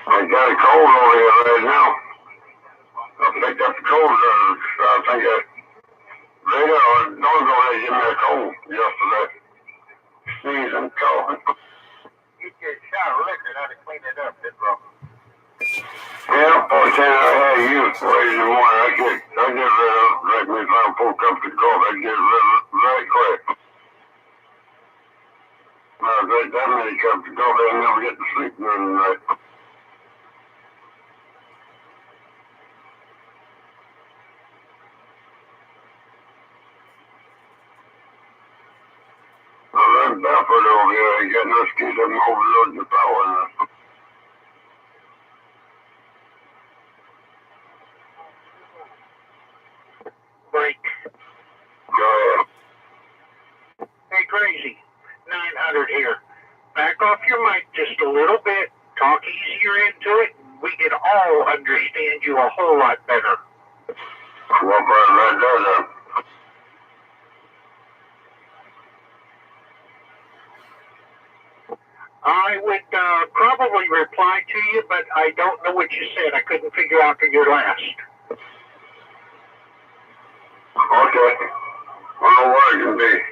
I got a cold over here right now. I picked up the cold. I think later on, don't go ahead and give me a cold yesterday. Sneezing, coughing. Get you a shot of liquor, that'll clean it up, Timbo. Yeah, fortunately, I had you waiting in the morning. I get rid of, like me, if I pull cups of coffee, I get rid of it very quick. I drink that many cups of coffee, I never get to sleep during the night. Well, that Baffert over here ain't got no excuse of him overloading the power now. Break. Go ahead. Hey, Crazy. 900 here. Back off your mic just a little bit. Talk easier into it. We can all understand you a whole lot better. What part right there, then? I would probably reply to you, but I don't know what you said. I couldn't figure out your last. Okay. I know what it can be.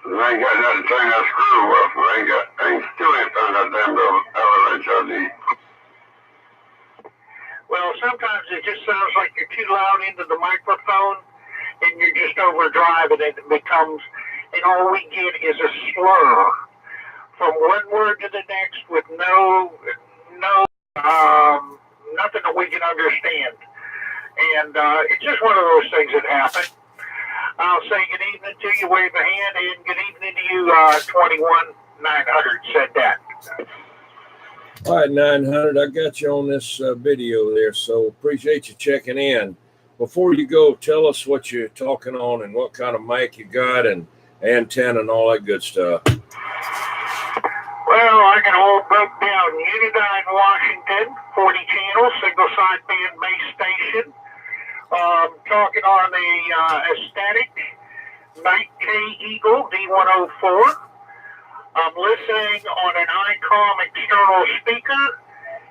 I ain't got nothing to turn that screw off. Still ain't found that damn little elevator I need. Well, sometimes it just sounds like you're too loud into the microphone, and you're just overdriving it. It becomes, and all we get is a slur from one word to the next with nothing that we can understand. and it's just one of those things that happen. I'll say good evening to you, wave a hand, and good evening to you, 21900 said that. All right, 900, I got you on this video there, so appreciate you checking in. Before you go, tell us what you're talking on and what kind of mic you got and antenna and all that good stuff. Well, I got all broke down. Unidine, Washington, 40 channel, single sideband base station. Talking on the Aesthetic Night K Eagle D104. I'm listening on an ICOM external speaker,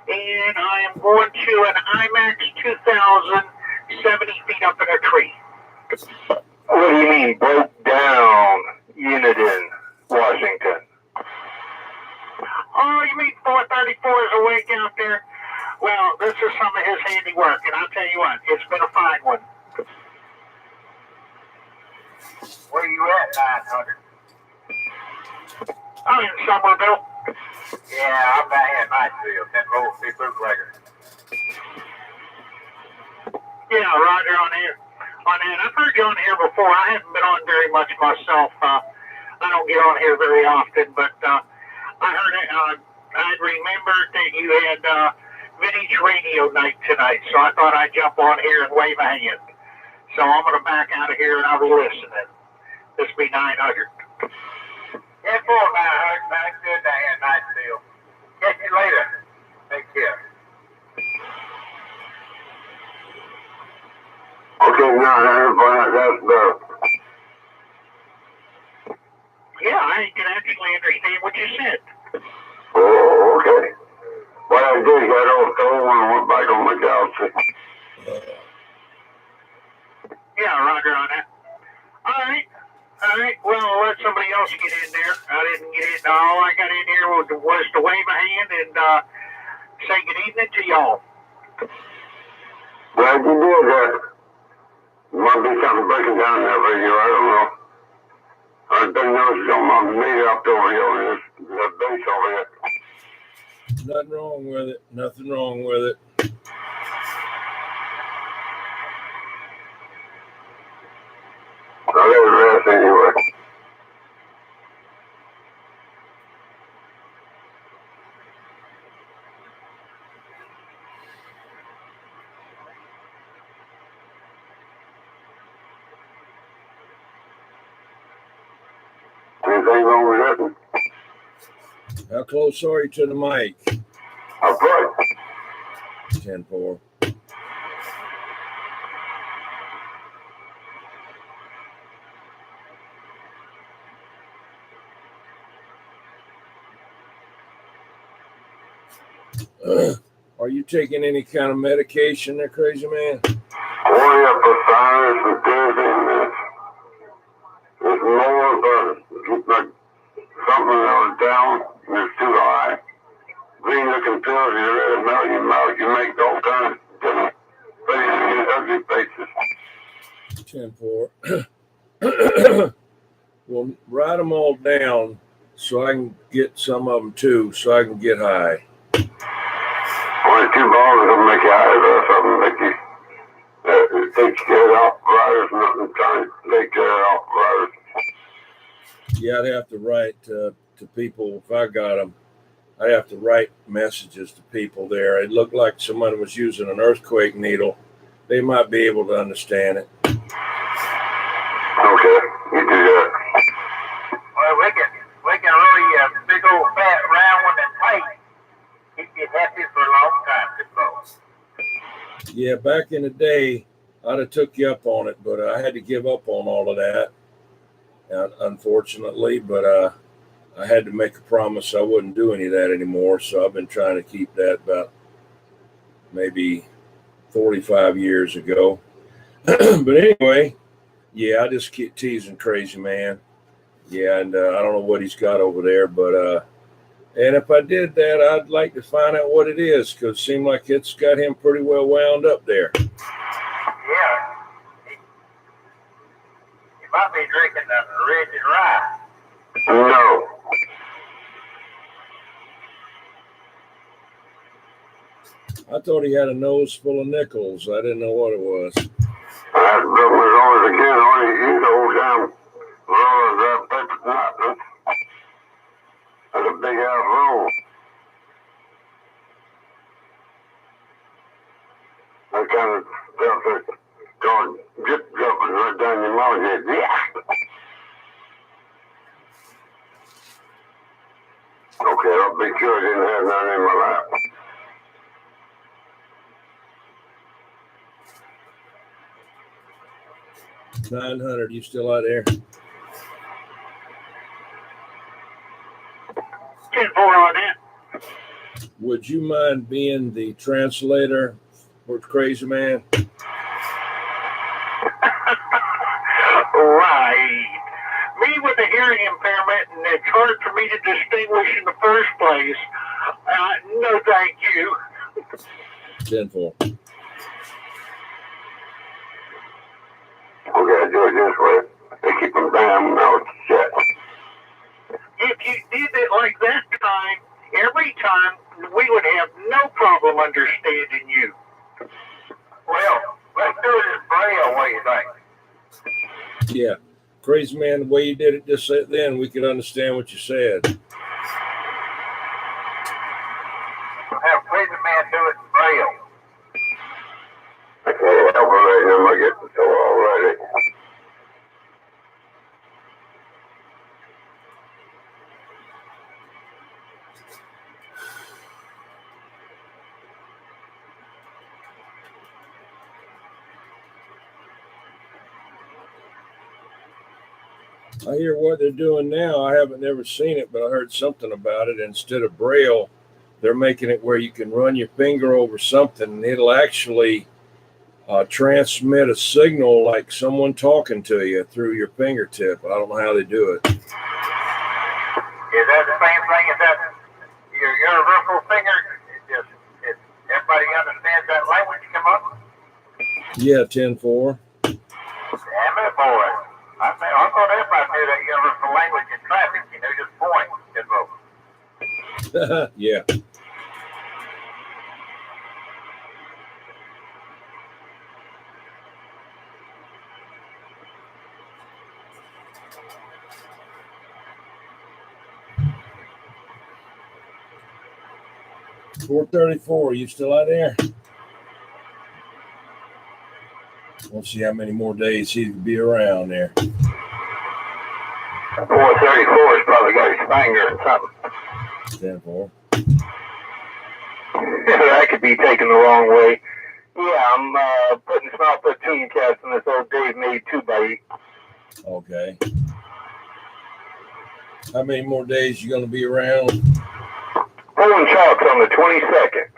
and I am going to an IMAX 2000 70 feet up in a tree. What do you mean, broke down Uniden, Washington? Oh, you mean 434 is awake out there? Well, this is some of his handiwork, and I'll tell you what, it's been a fine one. Where are you at, 900? I'm in Somerville. Yeah, I'm down here at Niceville, 10 Roll, 3 bootlegger. Yeah, Roger on here. On that, I've heard you on here before. I haven't been on very much myself. I don't get on here very often, but I heard it. I remembered that you had vintage radio night tonight, so I thought I'd jump on here and wave a hand. So I'm going to back out of here and I'll be listening. This will be 900. 10-4, 900. Nice, good down here at Niceville. Catch you later. Take care. Okay, now that's better. Yeah, I can actually understand what you said. Oh, okay. What I did, got off the hole and went back on my couch. Yeah, Roger on that. All right. Well, I'll let somebody else get in there. I didn't get in. All I got in here was to wave a hand and say good evening to y'all. Glad you did that. Might be something breaking down there for you, I don't know. I didn't know it's on my meter up over here on this base over here. Nothing wrong with it. Nothing wrong with it. I got to rest anyway. Anything wrong with that? How close are you to the mic? Up right. 10-4. Are you taking any kind of medication there, crazy man? Only up for sinus and dizziness. It's more of like something that was down and it's too high. Green looking pills, you let it melt your mouth, you make all kinds of different faces, ugly faces. 10-4. Well, write them all down so I can get some of them too, so I can get high. Only 2 balls will make you high, or something make you take care off virus, nothing trying to take care off virus. Yeah, I'd have to write to people if I got them. I'd have to write messages to people there. It looked like someone was using an earthquake needle. They might be able to understand it. Okay, you do that. Well, we can really big old fat round one and tight. Keep you happy for a long time, good folks. Yeah, back in the day, I'd have took you up on it, but I had to give up on all of that, unfortunately. But I had to make a promise I wouldn't do any of that anymore. So I've been trying to keep that about maybe 45 years ago. But anyway, yeah, I just keep teasing crazy man. Yeah, and I don't know what he's got over there, but and if I did that, I'd like to find out what it is, because it seemed like it's got him pretty well wound up there. Yeah. You might be drinking the red and rye. No. I thought he had a nose full of nickels. I didn't know what it was. That was always again, only you old damn rollers up paper knot. That's a big ass roll. I kind of felt it going drip dropping right down your mouth head. Yeah. Okay, I'll be sure I didn't have none in my lap. $900. You still out there? 10-4 on that. Would you mind being the translator for Crazy Man? Right. Me with a hearing impairment, and it's hard for me to distinguish in the first place. No, thank you. 10-4. Okay, do it this way. They keep them damn mouths shut. If you did it like that time, every time, we would have no problem understanding you. Well, let's do it in Braille, what do you think? Yeah. Crazy Man, the way you did it just then, we could understand what you said. Have Crazy Man do it in Braille. I can't help it right now. I get so already. I hear what they're doing now. I haven't never seen it, but I heard something about it. Instead of Braille, they're making it where you can run your finger over something and it'll actually transmit a signal like someone talking to you through your fingertip. I don't know how they do it. Is that the same thing as that your universal finger? Everybody understands that language come up? Yeah, 10-4. Damn it, boy. I thought everybody knew that universal language in traffic. You know, just point. Yeah. $434. You still out there? We'll see how many more days he could be around there. 434 has probably got his finger or something. 10-4. That could be taken the wrong way. Yeah, I'm putting small platoon caps in this old Dave made 2x8. Okay. How many more days you going to be around? Pulling chalks on the 22nd.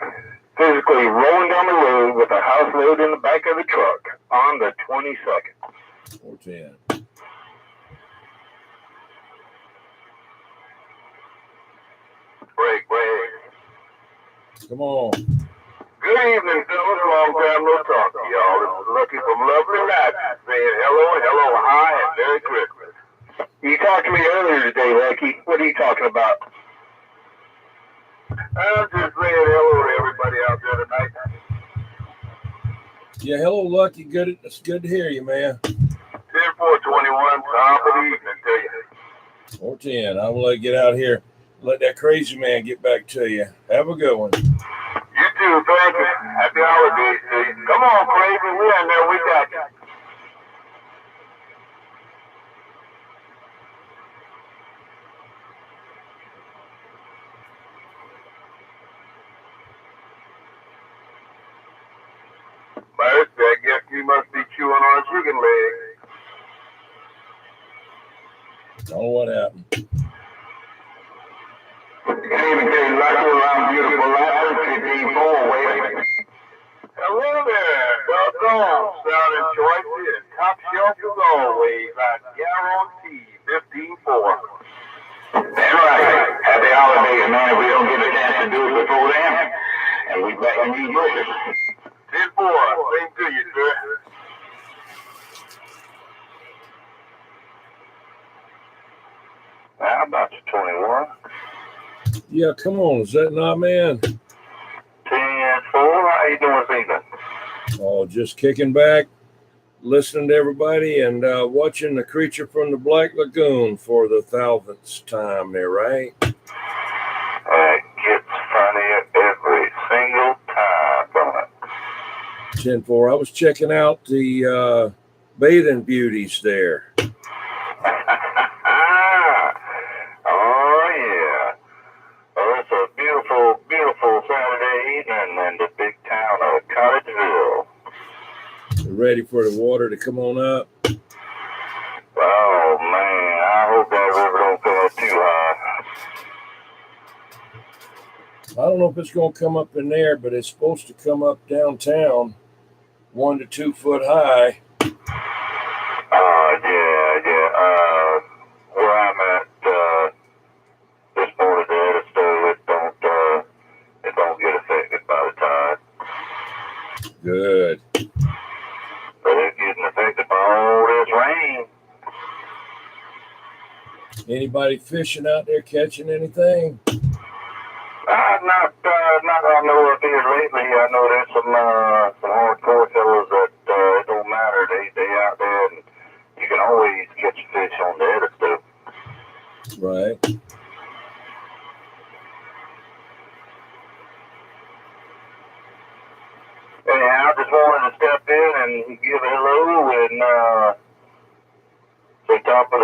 Physically rolling down the road with a house load in the back of the truck on the 22nd. 410. Break. Come on. Good evening, fellas. Long time no talk to y'all. This is Lucky from Lovely Night saying hello, hi, and Merry Christmas. You talked to me earlier today, Lucky. What are you talking about? I'm just saying hello to everybody out there tonight. Yeah, hello, Lucky. It's good to hear you, man. 10-4-21, top of the evening to you. 410. I will let you get out here. Let that Crazy Man get back to you. Have a good one. You too, thank you. Happy holidays to you. Come on, Crazy. We're in there. We got you. Mercy, I guess you must be chewing on chicken legs. Don't know what happened. Good evening, Lucky. Around beautiful life. 15-4, waiting. Hello there. Doggone. Sounding choice and top shelf as always. I guarantee 15-4. That's right. Happy holidays, man. If we don't get a chance to do it before then, and we back in New York. 10-4. Same to you, sir. How about you, 21? Yeah, come on. Is that not, man? 10-4. Oh, just kicking back, listening to everybody, and watching The Creature from the Black Lagoon for the 1000th time there, right? It gets funnier every single time, don't it? 10-4. I was checking out the bathing beauties there. Oh, yeah. Well, it's a beautiful, beautiful Saturday evening in the big town of Cottageville. Ready for the water to come on up? Oh, man, I hope that river don't come up too high. I don't know if it's going to come up in there, but it's supposed to come up downtown 1 to 2 foot high. Yeah. Where I'm at, this part of the Edisto, it don't get affected by the tide. Good. But it's getting affected by all this rain. Anybody fishing out there catching anything? Not I know of here lately. I know there's some hardcore fellas that it don't matter. They out there, and you can always catch a fish on the Edisto. Right. Anyhow, I just wanted to step in and give a hello and say top of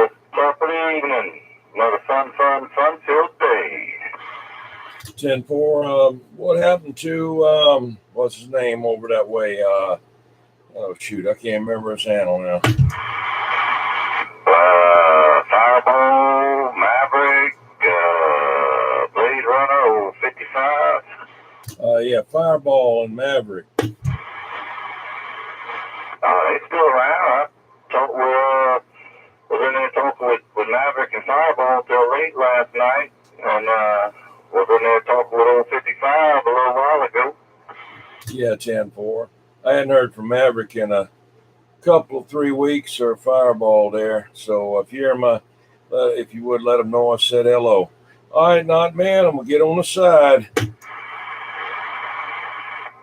the evening. Another fun-filled day. 10-4. What happened to what's his name over that way? Oh shoot, I can't remember his handle now. Fireball, Maverick, Blade Runner, 55. Yeah, Fireball and Maverick. They still around. Was in there talking with Maverick and Fireball till late last night, and was in there talking with old 55 a little while ago. Yeah, 10-4. I hadn't heard from Maverick in a couple of 3 weeks or Fireball there. So if you hear if you would let them know I said hello. All right, not man, I'm gonna get on the side. 10-4.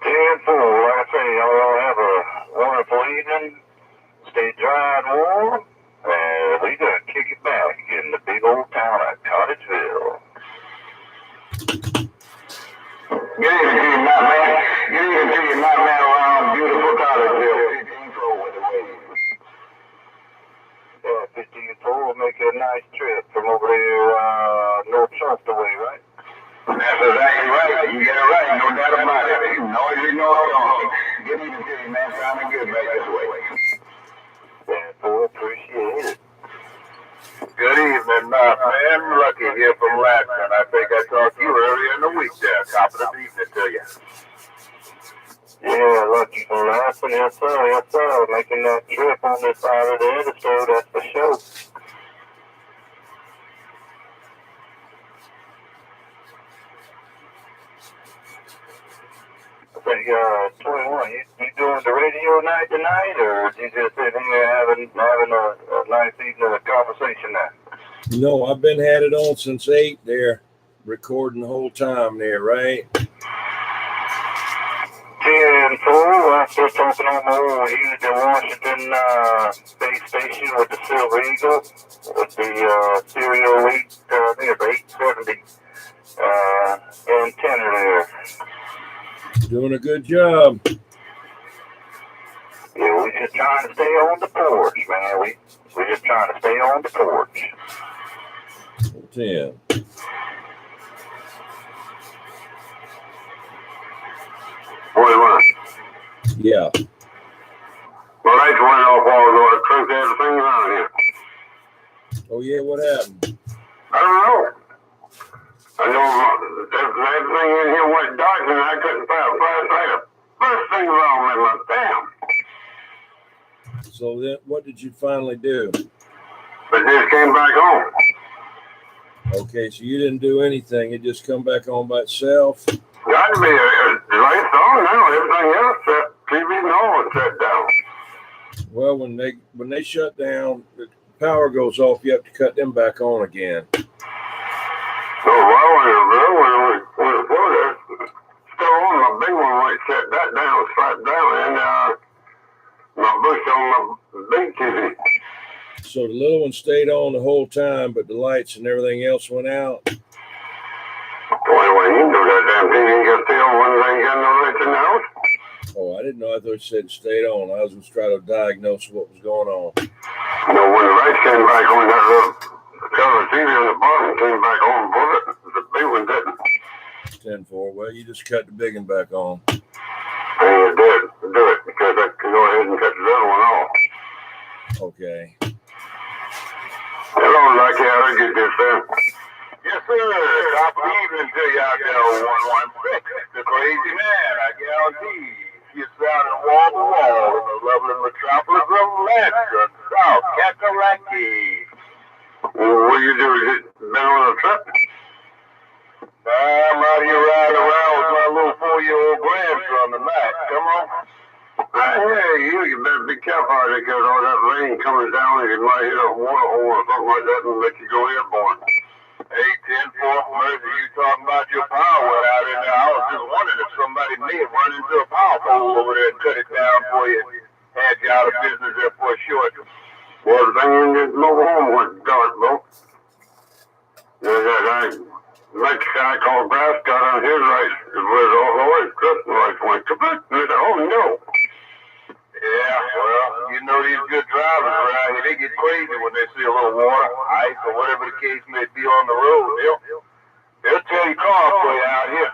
Like I say, y'all have a wonderful evening. Stay dry and warm. And we gonna kick it back in the big old town of Cottageville. Good evening to you, my man. Good evening to you, my man, around beautiful Cottageville. 15-4 with the wave. Yeah, 15-4 will make a nice trip from over there, North Charleston way, right? That's exactly right. You get it right, no doubt about it. You know it, you know it. Good evening to you, man. Sounding good back this way. Yeah, appreciate it. Good evening, man. Lucky here from Latin. I think I talked to you earlier in the week there. Top of the evening to you. Yeah, Lucky from Latin. Yes, sir. Making that trip on this side of the Edisto, that's for sure. I think, 21, you doing the radio night tonight, or you just sitting here having a nice evening of conversation now? No, I've been had it on since 8 there, recording the whole time there, right? 10-4, I'm still talking on my old unit in Washington base station with the Silver Eagle, with the Serial 8, I think it's 870 antenna there. Doing a good job. Yeah, we're just trying to stay on the porch, man. We're just trying to stay on the porch. 10. Yeah. Well, they went off all the truth, everything around here. Oh yeah, what happened? I don't know. I know everything in here went dark and I couldn't find a flashlight. First thing wrong with my damn. So then, what did you finally do? But just came back home. Okay, so you didn't do anything. It just come back on by itself. Got to be the lights on now. Everything else set. TV and all is shut down. Well, when they shut down, the power goes off. You have to cut them back on again. So when still on, my big one went shut that down, slapped down, and TV. So the little one stayed on the whole time, but the lights and everything else went out. Boy, when you do that damn TV, you got to tell when they ain't got no lights in the house. Oh, I didn't know. I thought you said it stayed on. I was just trying to diagnose what was going on. No, when the lights came back on, that little color TV on the bottom came back on, but the big one didn't. 10-4. Well, you just cut the big one back on. And you did do it because I could go ahead and cut the other one off. Okay. Hello, Lucky. How did you get this then? Yes, sir. Top of the evening to you out there on 116. The crazy man, I guarantee. You're sounding wall to wall in the lovely metropolis of Lancaster, South Kakalaki. What do you do? Is it been on a trip? I'm out here riding around with my little 4-year-old grandson tonight. Come on. Hey, you better be careful out there because all that rain coming down and you might hit a water hole or something like that and make you go airborne. Hey, 10-4, Mercy, you talking about your power went out in there. I was just wondering if somebody may have run into a power pole over there and cut it down for you. Had you out of business there for a short. Well, the thing in this mobile home went dark, bro. There's that next guy called Brass got on his lights. It was all the way. Christmas lights went kaput. And I said, oh no. Yeah, well, you know these good drivers around here, they get crazy when they see a little water, ice, or whatever the case may be on the road. They'll tear your car for you out here.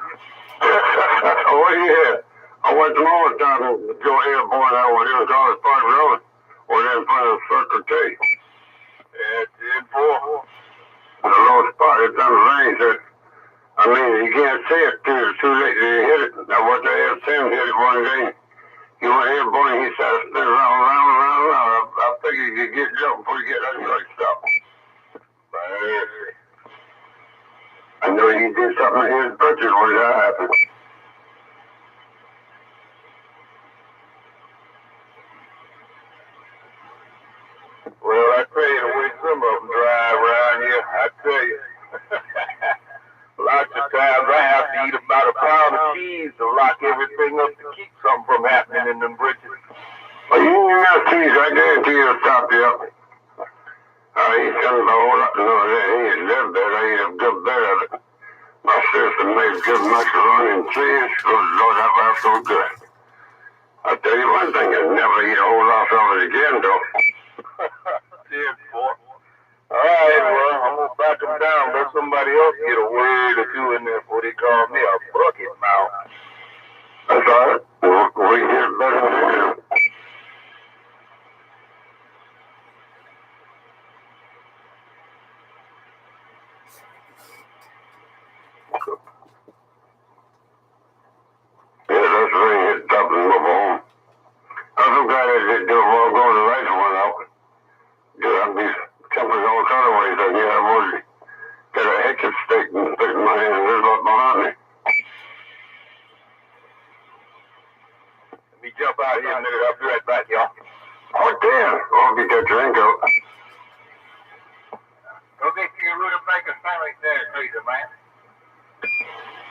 Oh yeah. I went to all the time to go airborne out when it was on the Park Road. Or then in front of Circle K. Yeah, 10-4. The low spot, it's on the range. I mean, you can't see it too. It's too late to hit it. Now, what the hell, Tim hit it one day. He went airborne, he started spinning around. I figured you could get jumped before you get that light stop. I know you did something to his purchase when that happened. Well, I tell you, the way some of them drive around here, I tell you. Lots of times I have to eat about a pound of cheese to lock everything up to keep something from happening in them bridges. Well, you need that cheese, I guarantee you'll stop you up. I eat something a whole lot. No, he ain't that bad. I eat a good bit of it. My sister made good macaroni and cheese. Good Lord, that was so good. I'll tell you one thing, I'll never eat a whole lot of it again, though. 10-4. All right, well, I'm going to back them down. Let somebody else get a word or two in there before they call me a bucket mouth. That's all right. We hear better than you do. Yeah, that's really hit top and move home. I'm so glad I did do it while going to the lights went out. Dude, I'd be jumping all kind of ways. I knew I would get a hatchet stick and stick in my hand and there's up behind me. Let me jump out here a minute. I'll be right back, y'all. Oh, damn. I'll get that drink out. Go get your rutabaga sandwich there, crazy man.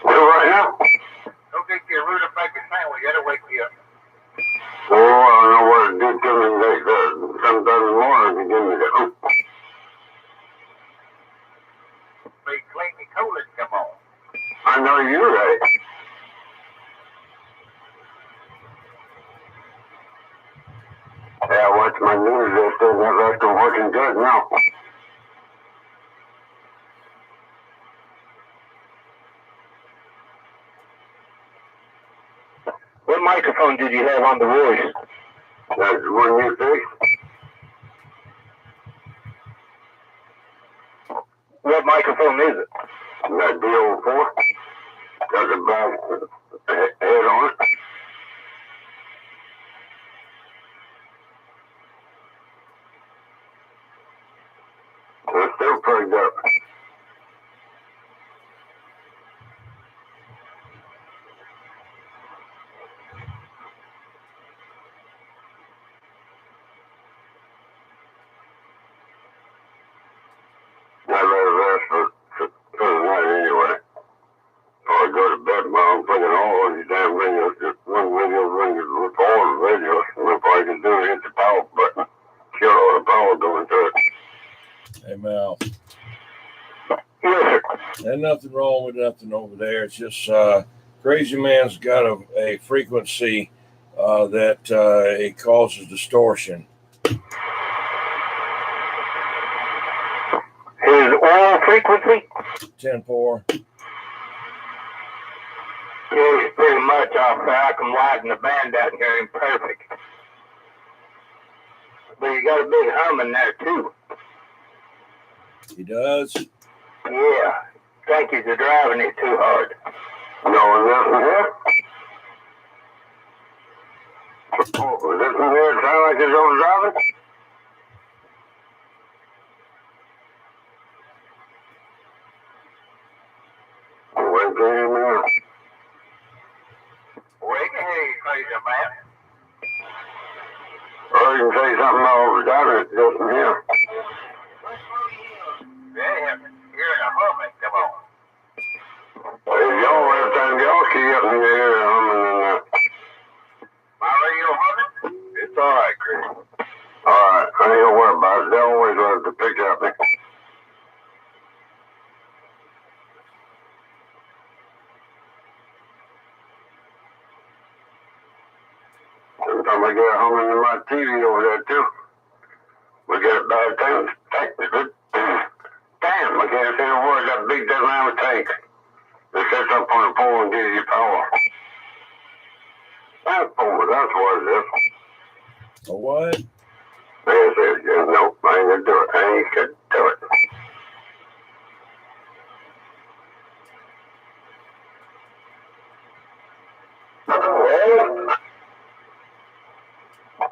Well, right now? Go get your rutabaga sandwich. That'll wake you up. Oh, I don't know what it did to me like that. Sometime in the morning, it gave me that. Be clean and cool and come on. I know you're right. Yeah, I watched my news yesterday, and that restaurant working good now. What microphone did you have on the voice? That's the one you fixed? What microphone is it? That D04? Got the back head on it? It's still plugged up. I let it rest for the night anyway. Before I go to bed, I'm thinking all these damn radios, just one radio, all the radios. If I can do it, hit the power button, kill And nothing wrong with nothing over there. It's just Crazy Man's got a frequency that it causes distortion. His oil frequency? 10-4. Yeah, he's pretty much off there. I can widen the band out and hear him perfect. But you got a big hum in there, too. He does? Yeah. Think you're driving it too hard. No, nothing here. Oh, is this one here sound like it's over driving? Wait for him now. Wait to hear you, crazy man. Or you can say something over driving it just from here. Yeah, hearing a humming, come on. If y'all every time y'all keep up in the air humming and my radio humming? It's alright, Chris. Alright, I ain't gonna worry about it. They always want to pick up me. Every time I get humming in my TV over there too, we get a bad thing. Damn, I can't say a word. That big dead round tank that sits up on the pole and gives you power. That's what it is. A what? Yes, nope, I ain't gonna do it. I ain't gonna do it.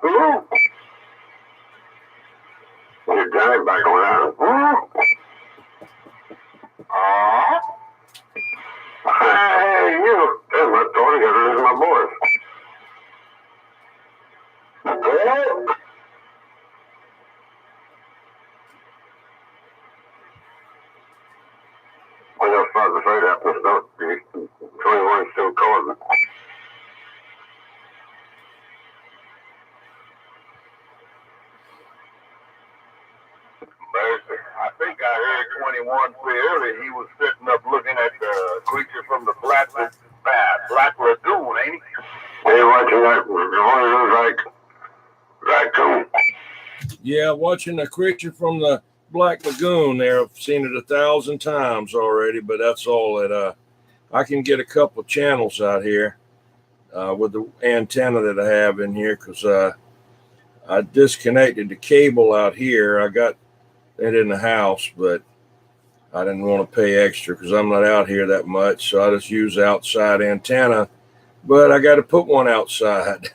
Ooh. Get Johnny back around. Hey, you. There's my daughter. There's my boys. I just started to say that, but don't be 21 still calling me. Mercy. I think I heard 21 say earlier he was sitting up looking at the creature from the Black Lagoon, ain't he? Hey, watching that one of those like raccoon. Yeah, watching the creature from the Black Lagoon there. I've seen it 1,000 times already, but that's all that I can get a couple channels out here with the antenna that I have in here because I disconnected the cable out here. I got it in the house, but I didn't want to pay extra because I'm not out here that much, so I just use outside antenna, but I got to put one outside.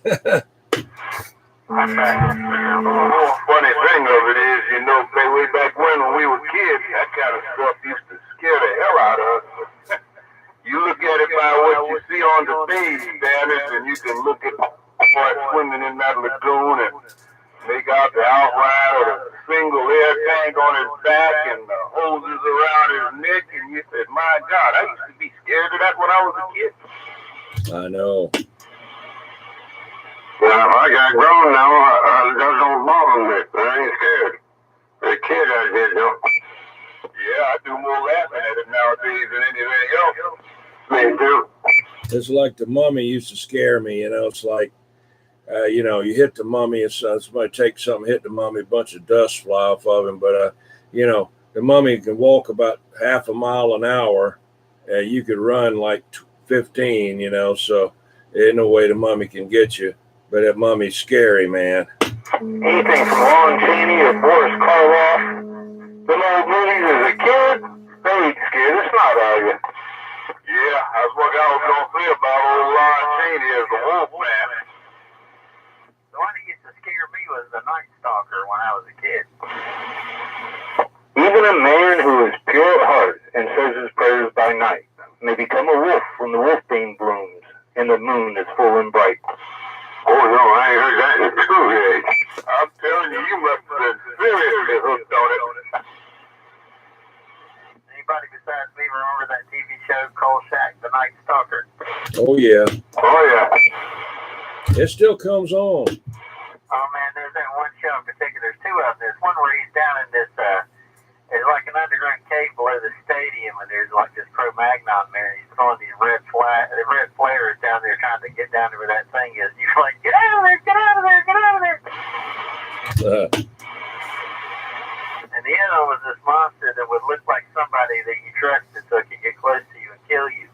Funny thing of it is, you know, way back when we were kids, that kind of stuff used to scare the hell out of us. You look at it by what you see on the stage, Dennis, and you can look at the boy swimming in that lagoon and make out the outline of the single air tank on his back and the hoses around his neck, and you said, my God, I used to be scared of that when I was a kid. I know. Well, I got grown now. I don't bother me. I ain't scared. The kid I did, though. Yeah, I do more laughing at it nowadays than anything else. Me too. It's like the mummy used to scare me. You know, it's like, you know, you hit the mummy and somebody takes something, hit the mummy, a bunch of dust fly off of him. But, you know, the mummy can walk about half a mile an hour. You could run like 15, you know, so there's no way the mummy can get you. But that mummy's scary, man. Anything from Lon Chaney or Boris Karloff, them old movies as a kid, they ain't scared. It's not, are you? Yeah, that's what I was going to say about old Lon Chaney as a wolf man. The one that used to scare me was the Night Stalker when I was a kid. Even a man who is pure at heart and says his prayers by night may become a wolf when the wolfbane blooms and the moon is full and bright. Oh, no, I ain't heard that in 2 days. I'm telling you, you must have been seriously hooked on it. Anybody besides me remember that TV show called Shack the Night Stalker? Oh, yeah. Oh, yeah. It still comes on. Oh, man, there's that one show in particular. There's 2 of them. There's one where he's down in this It's like an underground cave below the stadium, and there's like this Cro-Magnon there. He's throwing these red flares down there, trying to get down to where that thing is. You're like, get out of there, get out of there, get out of there. And the other was this monster that would look like somebody that you trusted, so it could get close to you and kill you.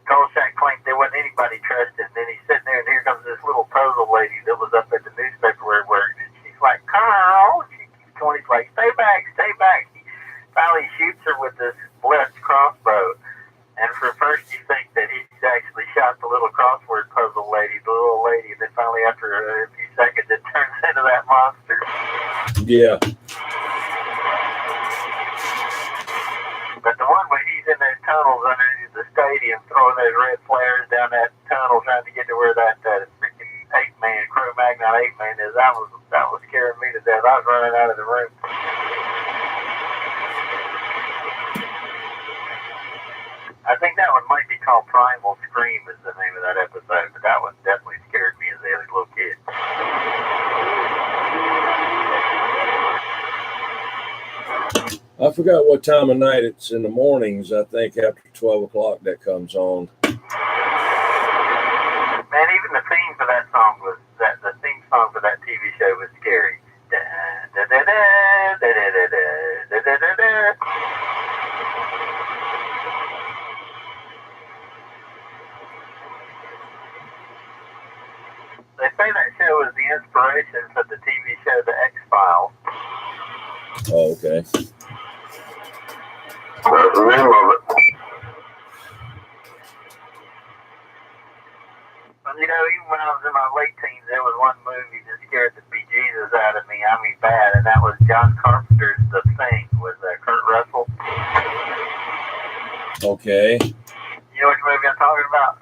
Kolchak claimed there wasn't anybody trusted. And then he's sitting there, and here comes this little puzzle lady that was up at the newspaper where it worked, and she's like, Carl. He's like, stay back, stay back. He finally shoots her with this blessed crossbow. And for first you think that he's actually shot the little crossword puzzle lady, the little lady, and then finally after a few seconds it turns into that monster. Yeah. But the one where he's in those tunnels underneath the stadium throwing those red flares down that tunnel trying to get to where that freaking ape-man, Cro-Magnon ape-man is, that was scaring me to death. I was running out of the room. I think that one might be called Primal Scream is the name of that episode, but that one definitely scared me as a little kid. I forgot what time of night it's in the mornings. I think after 12 o'clock that comes on. Man, even the theme for that song was the theme song for that TV show was scary. Da, da, da, da, da, da, da, da, da, da. They say that show was the inspiration for the TV show The X-Files. Oh, okay. That's the name of it. And you know, even when I was in my late teens, there was one movie that scared the bejesus out of me. I mean, bad, and that was John Carpenter's The Thing with Kurt Russell. Okay. You know which movie I'm talking about?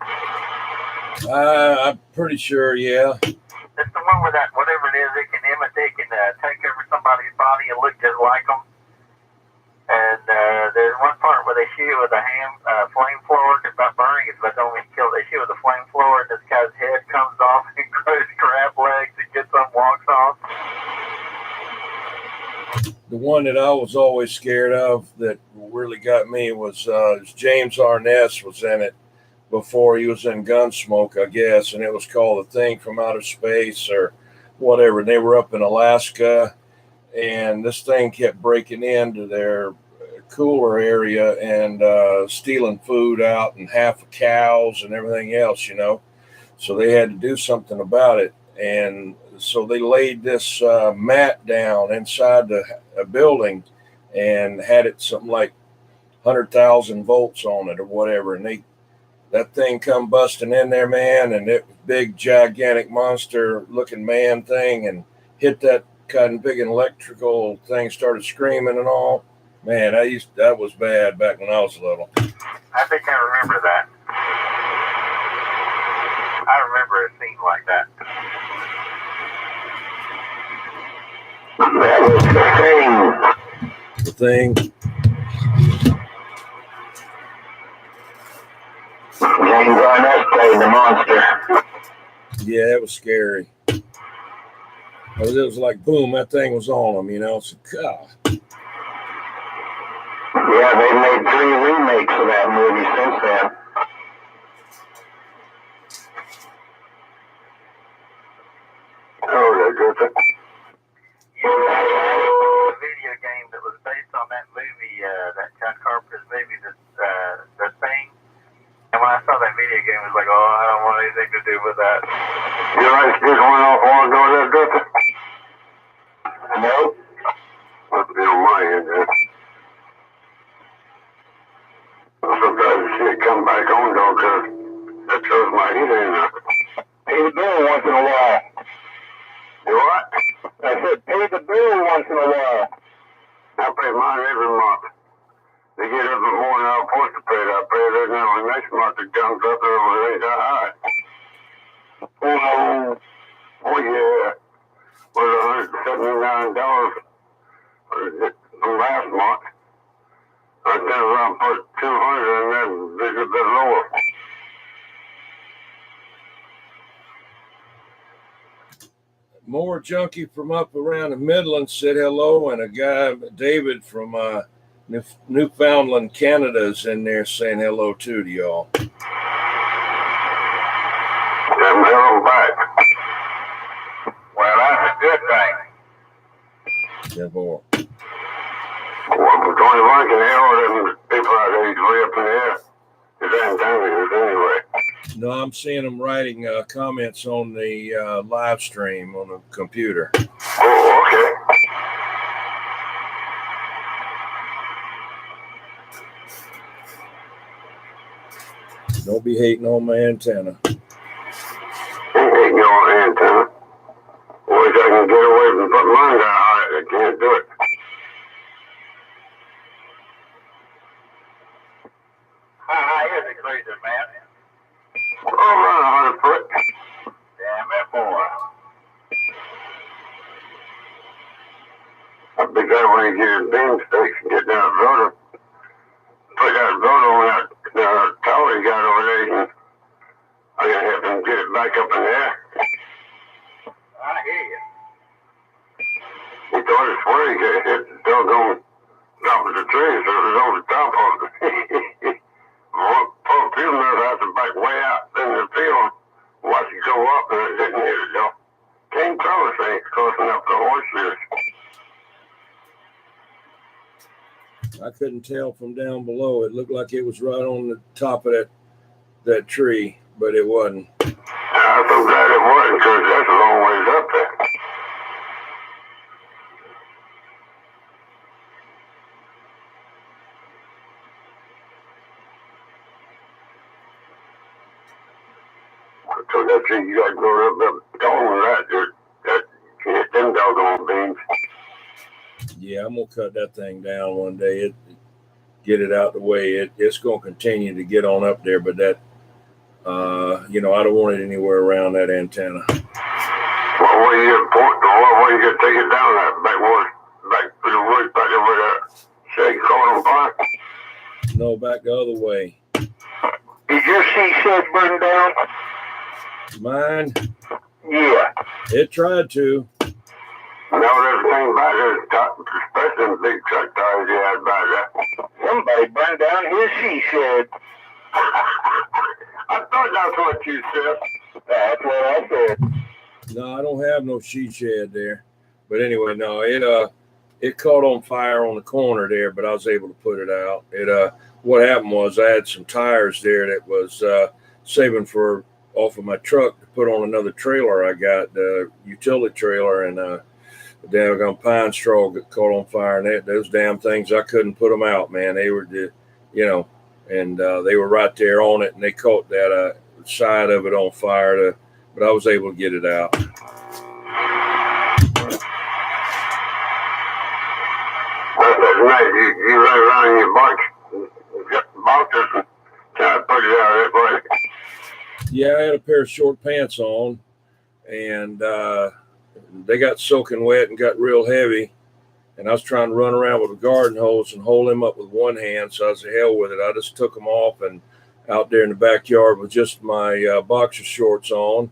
I'm pretty sure, yeah. It's the one where that, whatever it is, it can take over somebody's body and look just like them. And there's one part where they shoot with a flamethrower. It's about burning. It's about the only kill. They shoot with a flamethrower, and this guy's head comes off and grows crab legs and gets up, walks off. The one that I was always scared of that really got me was James Arness was in it before he was in Gunsmoke, I guess, and it was called The Thing from Outer Space or whatever. They were up in Alaska, and this thing kept breaking into their cooler area and stealing food out and half of cows and everything else, you know. So they had to do something about it. And so they laid this mat down inside the building and had it something like 100,000 volts on it or whatever. And that thing come busting in there, man, and it was big, gigantic monster looking man thing and hit that kind of big electrical thing, started screaming and all. Man, that was bad back when I was little. I think I remember that. I remember a scene like that. That was The Thing. James Arness played the monster. Yeah, it was scary. It was like, boom, that thing was on them, you know. So, God. Yeah, they made 3 remakes of that movie since then. Oh, they're good. You know, a video game that was based on that movie, that John Carpenter's movie, The Thing. And when I saw that video game, I was like, oh, I don't want anything to do with that. You like this one off on go there, Griffin? No. Must be on my end, then. Sometimes the shit come back on, though, because that throws my heat in there. Pay the bill once in a while. You what? I said pay the bill once in a while. I pay mine every month. They get up in the morning, I'm supposed to pay it. I pay it now, and next month it comes up there, it ain't that high. Oh, yeah. Was $179 from last month. I turned around and put 200 and then it's a bit lower. More junkie from up around the Midlands said hello, and a guy, David from Newfoundland, Canada, is in there saying hello too to y'all. Hello back. Well, that's a good thing. Yeah, boy. Well, for 21 can hell them people out there way up in the air. It ain't dangerous anyway. No, I'm seeing them writing comments on the live stream on the computer. Oh, okay. Don't be hating on my antenna. Ain't hating your antenna. Wish I can get away from putting mine down. I can't do it. How high is it, crazy man? Oh, around 100 foot. Damn it, boy. I think that when you get a beam stakes and get that rotor, put that rotor on that tower you got over there, and I gotta have him get it back up in the air. I hear you. He thought it's where he could hit the doggone top of the tree, so it was over the top of it. Poor field nurse had to back way out in the field, watch it go up, and it didn't hit it, though. Can't tell if things close enough to horseshoes. I couldn't tell from down below. It looked like it was right on the top of that tree, but it wasn't. I'm so glad it wasn't, because that's a long ways up there. So that tree you got to go up tall with that you hit them doggone beams. Yeah, I'm gonna cut that thing down one day. Get it out the way. It's gonna continue to get on up there, but that I don't want it anywhere around that antenna. Well, where you where you gonna take it down that back to the woods back over there? Say caught on fire? No, back the other way. Did your C shed burn down? Mine? Yeah. It tried to. Now everything back there, especially the big truck tires you had back there. Somebody burned down his C shed. I thought that's what you said. That's what I said. No, I don't have no she shed there. But anyway, no, it caught on fire on the corner there, but I was able to put it out. What happened was I had some tires there that was saving for off of my truck to put on another trailer. I got the utility trailer, and the damn pine straw got caught on fire, and those damn things, I couldn't put them out, man. They were and they were right there on it, and they caught that side of it on fire, but I was able to get it out. That's nice. You run around in your boxers and try to put it out that way. Yeah, I had a pair of short pants on, and they got soaking wet and got real heavy. And I was trying to run around with a garden hose and hold them up with one hand. So I was the hell with it. I just took them off and out there in the backyard with just my boxer shorts on.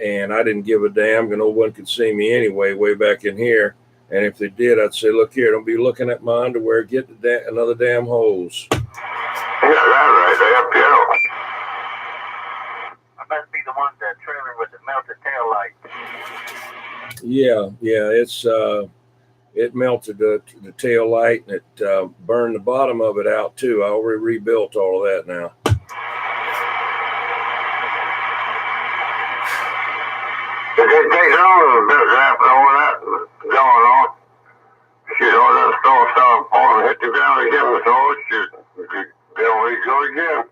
And I didn't give a damn, because no one could see me anyway, way back in here. And if they did, I'd say, look here, don't be looking at my underwear. Get another damn hose. Yeah, that's right. They up here. I must be the one that trailer with the melted tail light. Yeah, it melted the tail light, and it burned the bottom of it out too. I already rebuilt all of that now. It didn't take long to after all that going on. Shoot, all that stuff started falling and hit the ground again. So shoot, there we go again.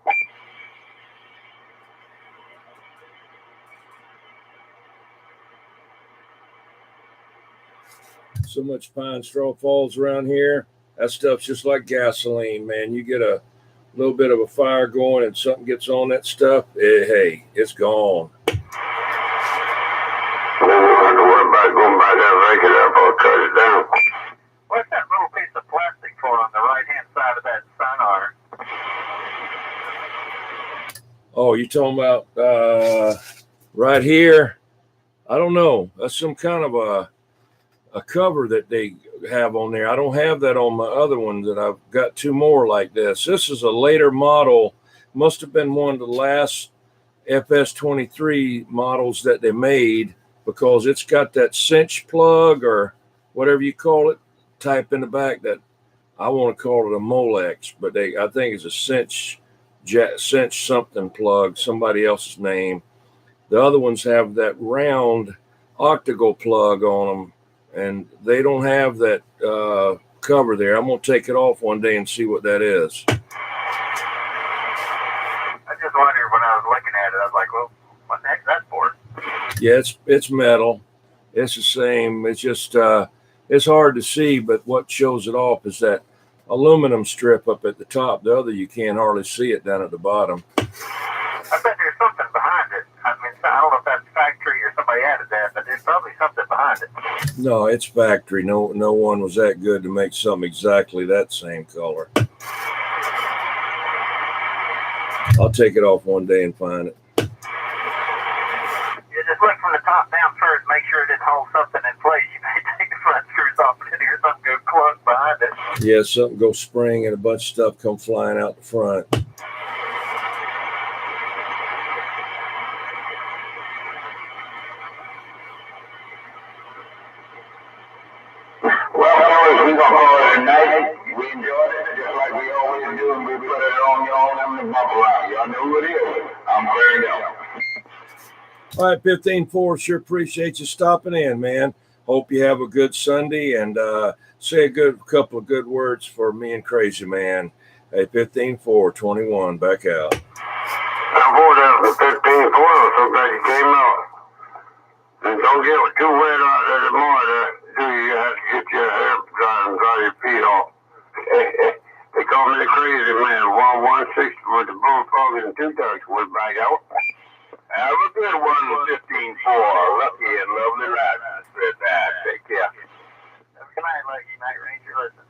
So much pine straw falls around here. That stuff's just like gasoline, man. You get a little bit of a fire going and something gets on that stuff, hey, it's gone. Then you don't have to worry about going by that rake it up or cut it down. What's that little piece of plastic for on the right-hand side of that Sonar? Oh, you talking about right here? I don't know. That's some kind of a cover that they have on there. I don't have that on my other one that I've got two more like this. This is a later model. Must have been one of the last FS23 models that they made because it's got that cinch plug or whatever you call it type in the back that I want to call it a Molex, but I think it's a cinch something plug, somebody else's name. The other ones have that round octagonal plug on them, and they don't have that cover there. I'm gonna take it off one day and see what that is. I just wondered when I was looking at it, I was like, well, what the heck's that for? Yeah, it's metal. It's the same. It's just it's hard to see, but what shows it off is that aluminum strip up at the top. The other you can't hardly see it down at the bottom. I bet there's something behind it. I mean, I don't know if that's factory or somebody added that, but there's probably something behind it. No, it's factory. No one was that good to make something exactly that same color. I'll take it off one day and find it. You just look from the top down first, make sure it didn't hold something in place. You may take the front screws off and hear something go clunk behind it. Yeah, something go spring and a bunch of stuff come flying out the front. Well, fellas, we gonna call it a night. We enjoyed it just like we always do, and we put it on y'all and the bubble out. Y'all know who it is. I'm clearing out. All right, 15-4, sure appreciate you stopping in, man. Hope you have a good Sunday and say a couple of good words for me and Crazy Man. Hey, 15-4-21, back out. I'm bored out of 15-4, so glad you came out. And don't get too wet out there tomorrow, do you? You have to get your hair dry and dry your feet off. They call me the Crazy Man, 116 with the bullfrog and two ducks. We're back out. Have a good one, 15-4. Lucky and lovely ride. Said that. Take care. Good night, Lucky Night Ranger. Listen.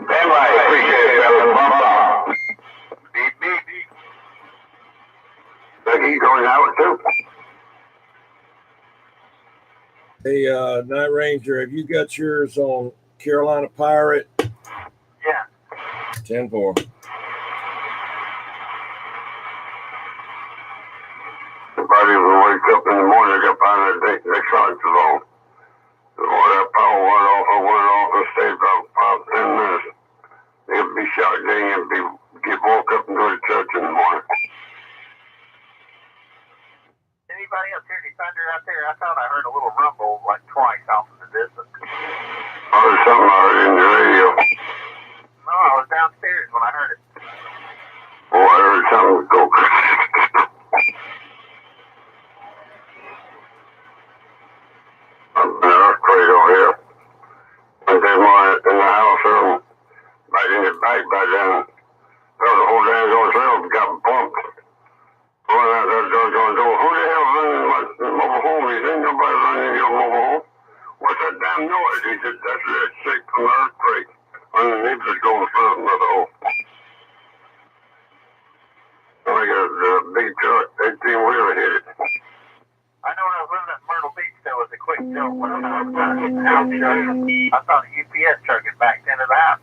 Stand by. Appreciate it, fellas. Bye-bye. Beep, beep, beep. Becky's going out too. Hey, Night Ranger, have you got yours on Carolina Pirate? Yeah. 10-4. Somebody will wake up in the morning, they got find that next light is on. The more that power went off, and stayed about 5-10 minutes. They'll be shocked, they ain't get woke up and go to church in the morning. Anybody else hear any thunder out there? I thought I heard a little rumble like twice off in the distance. Oh, there's something I heard in the radio. No, I was downstairs when I heard it. Oh, I heard something go. An earthquake over here. And then one in the house room, right in the back by then. The whole damn door got bumped. Going out that door. Who the hell running my mobile home? He said, nobody running in your mobile home. What's that damn noise? He said, that's that shake from the earthquake. Underneath is going through another hole. Like a big truck, 18-wheeler hit it. I know when I was living at Myrtle Beach, there was a quick tilt when I was hitting the house truck. I thought a UPS truck had backed into the house.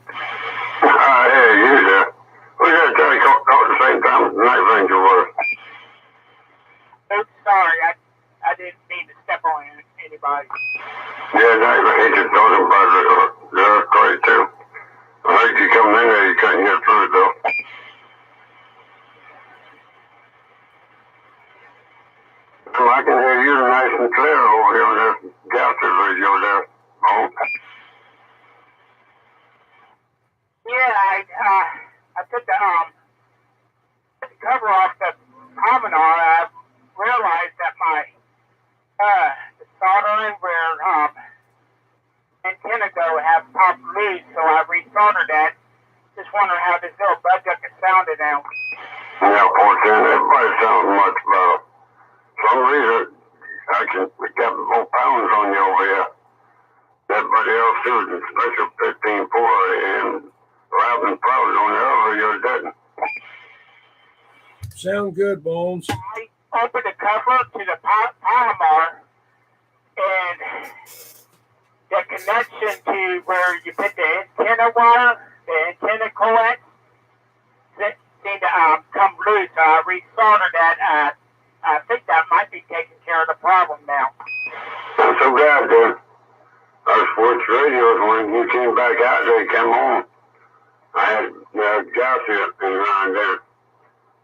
Yeah, you there. We got to try to call at the same time as the Night Ranger was. Oops, sorry, I didn't mean to step on anybody. Yeah, Night Ranger talking about the earthquake too. I heard you coming in there, you couldn't get through it though. I can hear you nice and clear over here on that Goucher radio there. Oh. Yeah, I took the cover off the Commodore. I realized that my the soldering where antenna go have popped loose, so I resoldered that. Just wondering how this little budget can sound it now. Yeah, poor thing, everybody sounds much better. Some reason I can pick up more pounds on you over here. Everybody else too, special 15-4 and Robin Prowse on the other, you're dead. Sound good, Bones. open the cover to the polymer, and the connection to where you put the antenna wire, the antenna coax, seemed to come loose. So I resoldered that. I think that might be taking care of the problem now. I'm so glad, dude. Our sports radios, when you came back out, they came on. I had gas around there.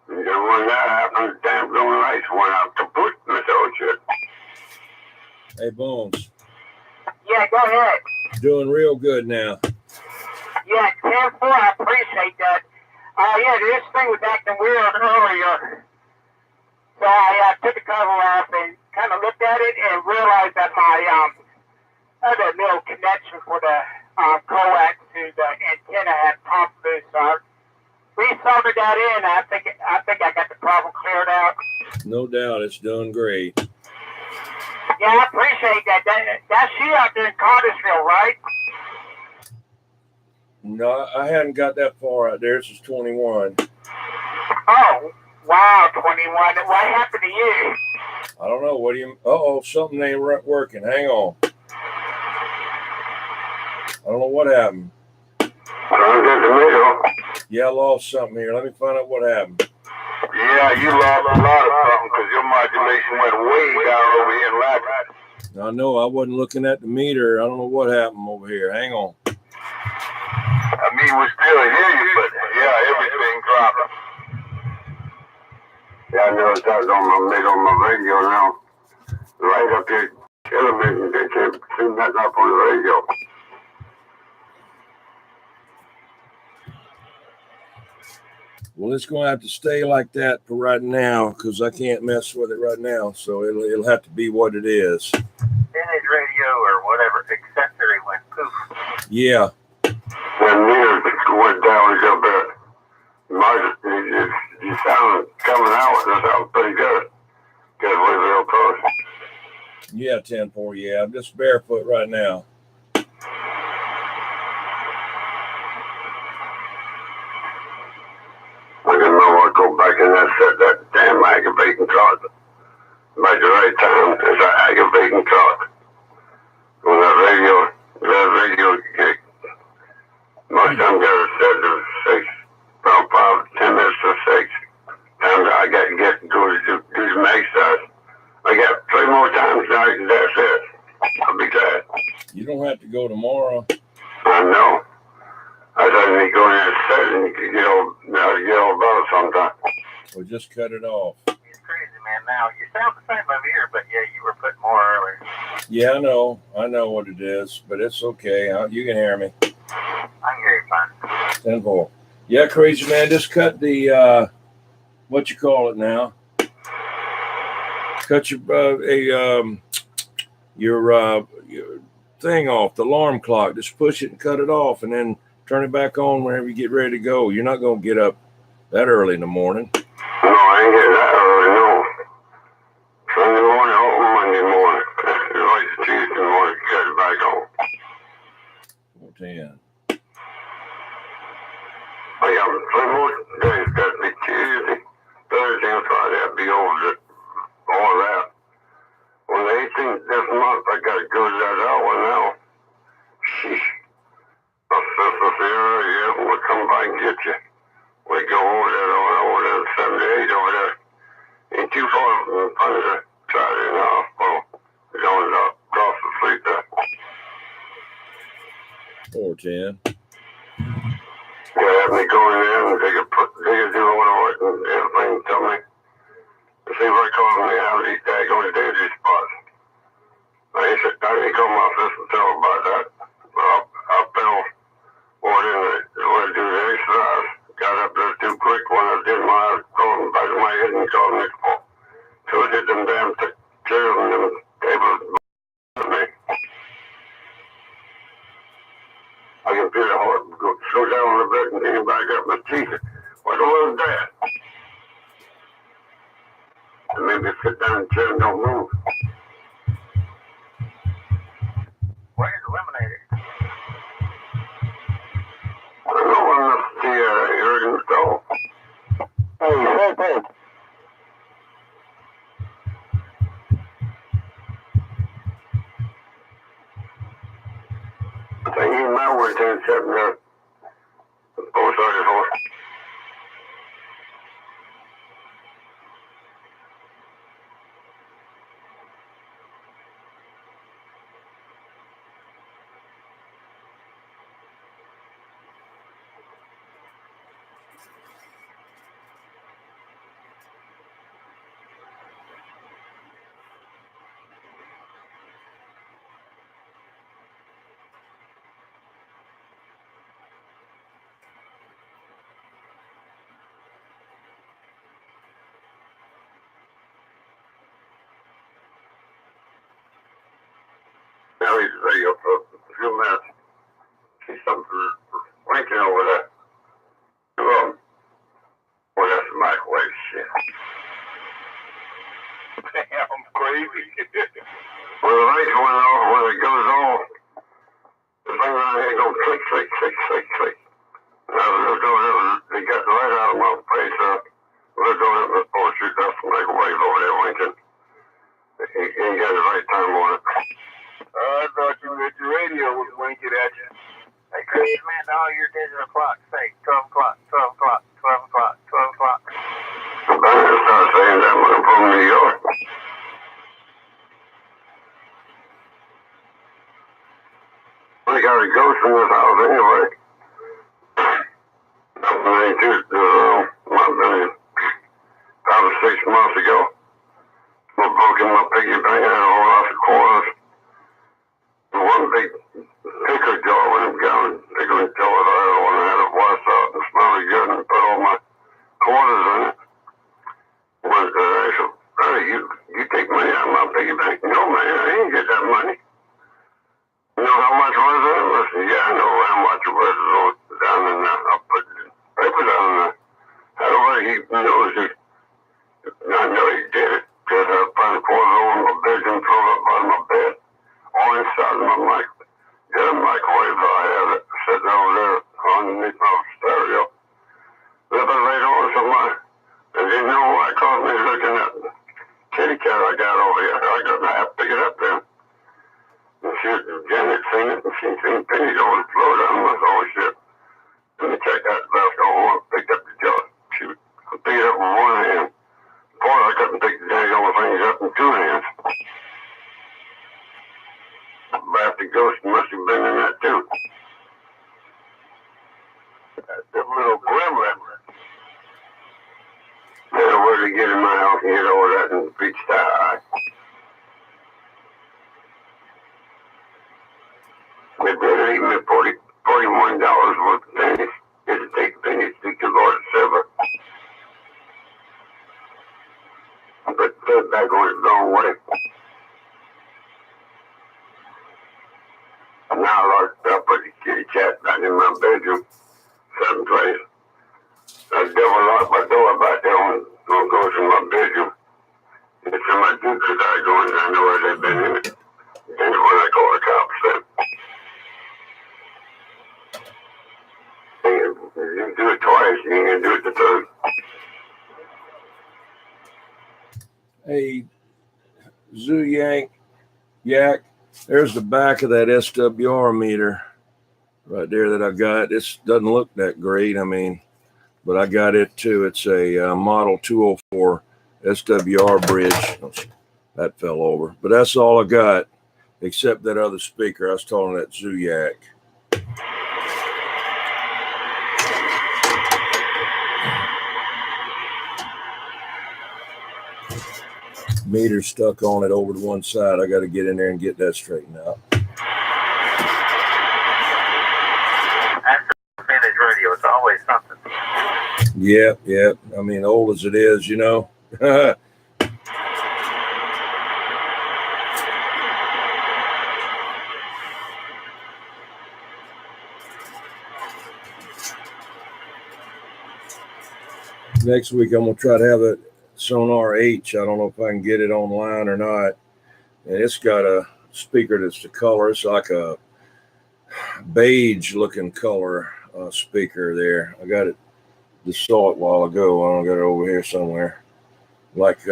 And then when that happened, the damn blue lights went out kaput and this old shit. Hey, Bones. Yeah, go ahead. Doing real good now. Yeah, 10-4, I appreciate that. Yeah, this thing was acting weird earlier. So I took the cover off and kind of looked at it and realized that my other little connection for the coax to the antenna had popped loose. So I resoldered that in. I think I got the problem cleared out. No doubt, it's doing great. Yeah, I appreciate that. That's you out there in Cartersville, right? No, I hadn't got that far out there. This is 21. Oh, wow, 21. What happened to you? I don't know. What do you... Uh-oh, something ain't working. Hang on. I don't know what happened. Yeah, I lost something here. Let me find out what happened. Yeah, you lost a lot of something because your modulation went way down over here in Latin. I know. I wasn't looking at the meter. I don't know what happened over here. Hang on. I mean, we still hear you, but yeah, everything dropped. Yeah, I noticed that on my radio now. Right up here, television, they can't tune that up on the radio. Well, it's going to have to stay like that for right now because I can't mess with it right now. So it'll have to be what it is. Vintage radio or whatever accessory went poof. Yeah. When meter went down a little bit, you sound coming out, that sounds pretty good. Because we're real close. Yeah, 10-4. Yeah, I'm just barefoot right now. I didn't know what to go back in that damn aggravating truck. By the right time, it's an aggravating truck. When that radio kicked, most time got it set to 6, about 10 minutes to 6. And I got to get to do some exercise. I got 3 more times now, that's it. I'll be glad. You don't have to go tomorrow. I know. I thought you go in there and sit and you could get all about it sometime. Well, just cut it off. You're crazy, man. Now, you sound the same over here, but yeah, you were putting more earlier. Yeah, I know. I know what it is, but it's okay. You can hear me. I can hear you fine. 10-4. Yeah, crazy man. Just cut the, what you call it now? Cut your thing off, the alarm clock. Just push it and cut it off, and then turn it back on whenever you get ready to go. You're not going to get up that early in the morning. No, I ain't getting that early, no. Sunday morning or Monday morning. Like Tuesday morning, cut it back on. 410. I got 3 more days. Got to be Tuesday, Thursday, and Friday. I'll be over it. All that. On the 18th this month, I got to go to that hour now. Sheesh. My sister Sarah, yeah, we'll come by and get you. We go over there, 78 over there. Ain't too far from the Saturday in the hospital. It's only across the street there. 410. Yeah, have me go in there and they can do all the work and everything, tell me. To see what calls me how these daggone daisy spots. I didn't call my sister and tell her about that. But I fell to do the exercise. Got up there too quick when I did my crawling back of my head and called me. So I did them damn chairs and them tables to me. I can feel the heart go slow down a bit and came back up my teeth. What was that? And maybe sit down in the chair and don't move. Where's the eliminator? I don't know what enough to see here in the stove. Hey, 779. Oh, sorry, hold. Now he's radio for a few minutes. See something for blinking over there. Well, that's the microwave shit. Damn crazy. Well, the lights went off when it goes off. The thing around here goes click, click, click, click, click. Now, they got the light out of my face. Look over at the oh, shoot, that's the microwave over there winking. He ain't got the right time on it. I thought your radio was winking at you. Hey, Chris, man, all your digital clocks say 12 o'clock, 12 o'clock, 12 o'clock, 12 o'clock. I'm going to start saying that when I'm from New York. We got a ghost in this house anyway. About 6 months ago. I broke in my piggy bank and had a whole lot of quarters. One big picker jar when it got pickling jar that I had one had it washed out and smelled good and put all my quarters in it. I said, hey, you take money out of my piggy bank? No, man, I didn't get that money. You know how much was it? I said, yeah, I know how much it was. Down in there. I put the paper down there. How do he knows it? I know he did it. Because I found the quarters over my bed and threw it up out of my bed. All inside of my microwave. I had it sitting over there underneath my stereo. A little bit later on, somebody, and didn't know why I caught me looking at the kitty cat I got over here. I got to have to pick it up then. And Janet seen it, and she seen pennies over the floor down. I said, oh shit. Let me check that basket. I picked up the jar. She picked it up with one hand. Boy, I couldn't pick the dang old things up in two hands. But the ghost must have been in that too. That little gremlin. Yeah, where to get in my house and get over that and reach that high. They did leave me $41 worth of pennies. Had to take pennies to the Lord Silver. But that back on it the wrong way. Now I put the kitty cat back in my bedroom, someplace. I double locked my door back there on goes in my bedroom. It's in my dude because I go in there, I know where they've been in it. And when I call the cops, then you do it twice, you ain't gonna do it the third. Hey, Yak, there's the back of that SWR meter right there that I got. This doesn't look that great, I mean, but I got it too. It's a model 204 SWR bridge. Oh, that fell over, but that's all I got except that other speaker. I was telling that Zuyak. Meter stuck on it over to one side. I got to get in there and get that straightened out. After vintage radio, it's always something. Yep. I mean, old as it is, you know. Next week, I'm going to try to have a Sonar H. I don't know if I can get it online or not. And it's got a speaker that's the color. It's like a beige looking color speaker there. I got it, just saw it a while ago. I don't got it over here somewhere. Like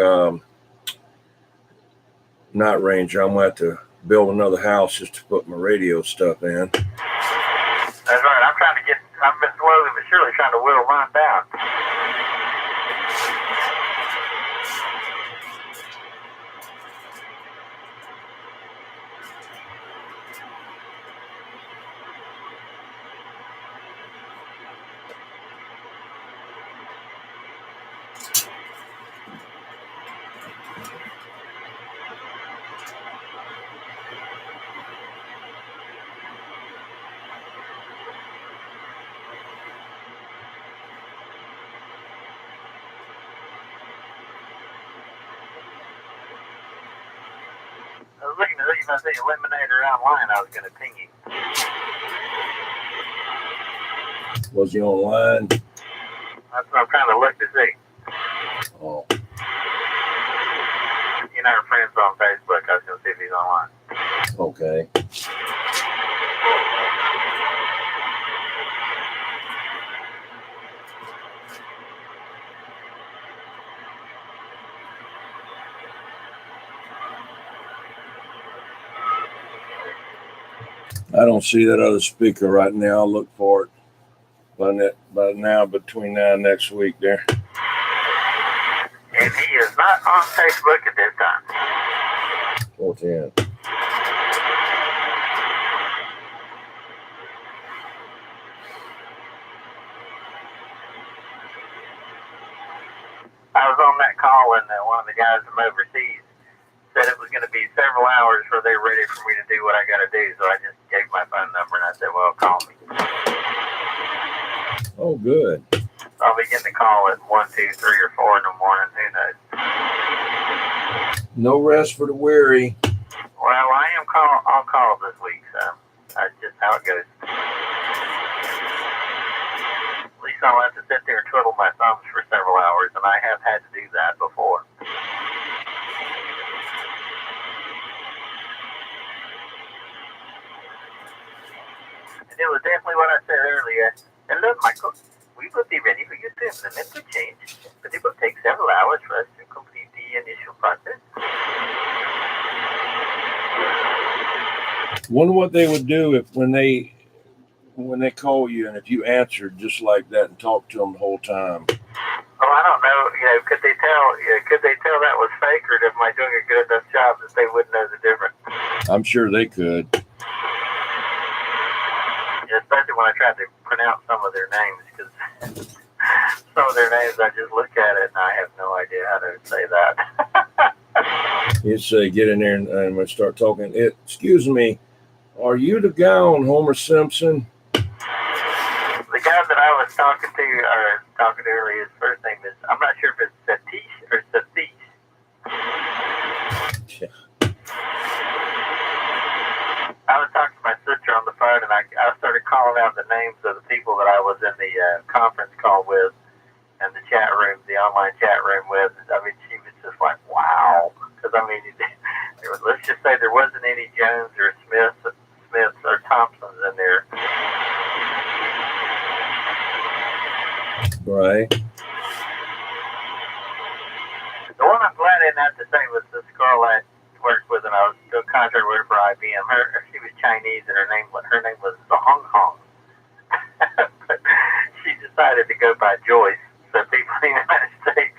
Night Ranger. I'm going to have to build another house just to put my radio stuff in. Hey, I've been slowly but surely trying to whittle mine down. I was looking to see if I see Eliminator online, I was going to ping you. Was he online? That's what I'm trying to look to see. Oh, You know, our friends on Facebook, I was going to see if he's online. okay. I don't see that other speaker right now. I'll look for it by now, between now and next week there. And he is not on Facebook at this time. 410. I was on that call and one of the guys from overseas said it was going to be several hours before they were ready for me to do what I got to do. So I just gave my phone number and I said, well, call me. Oh, good. I'll be getting a call at 1, 2, 3, or 4 in the morning. Who knows? No rest for the weary. Well, I am on call this week, so that's just how it goes. At least I'll have to sit there and twiddle my thumbs for several hours, and I have had to do that before. And it was definitely what I said earlier. Hello, Michael. We will be ready for you to implement the change, but it will take several hours for us to complete the initial process. Wonder what they would do if when they call you and if you answered just like that and talk to them the whole time. Oh, I don't know. You know, could they tell that was fake, or am I doing a good enough job that they wouldn't know the difference? I'm sure they could. Especially when I tried to pronounce some of their names, because some of their names I just look at it and I have no idea how to say that. You'd say, get in there and we start talking. Excuse me, are you the guy on Homer Simpson? The guy that I was talking to earlier, his first name is, I'm not sure if it's Satish or Satish. Yeah. I was talking to my sister on the phone, and I started calling out the names of the people that I was in the conference call with, and the chat room, the online chat room with. I mean, she was just like, wow. Because, I mean, let's just say there wasn't any Jones or Smiths or Thompsons in there. Right. The one I'm glad I didn't have to say was this girl I worked with, and I was doing contract work for IBM. She was Chinese, and her name was Hong Hong. But she decided to go by Joyce, so people in the United States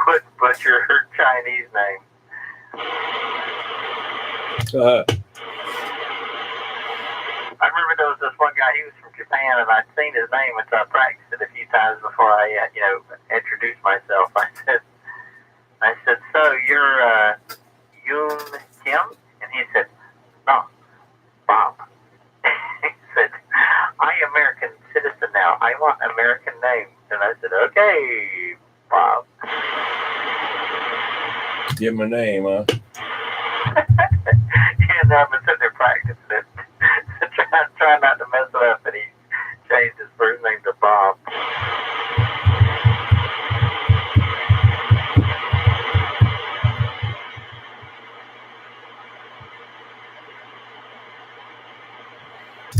wouldn't butcher her Chinese name. I remember there was this one guy, he was from Japan, and I'd seen his name, and so I practiced it a few times before I, introduced myself. I said, so you're Yoon Kim? And he said, no, Bob. He said, I'm American citizen now. I want American name. And I said, okay, Bob. Give him a name, huh? And I've been sitting there practicing it. Trying not to mess it up, and he changed his first name to Bob.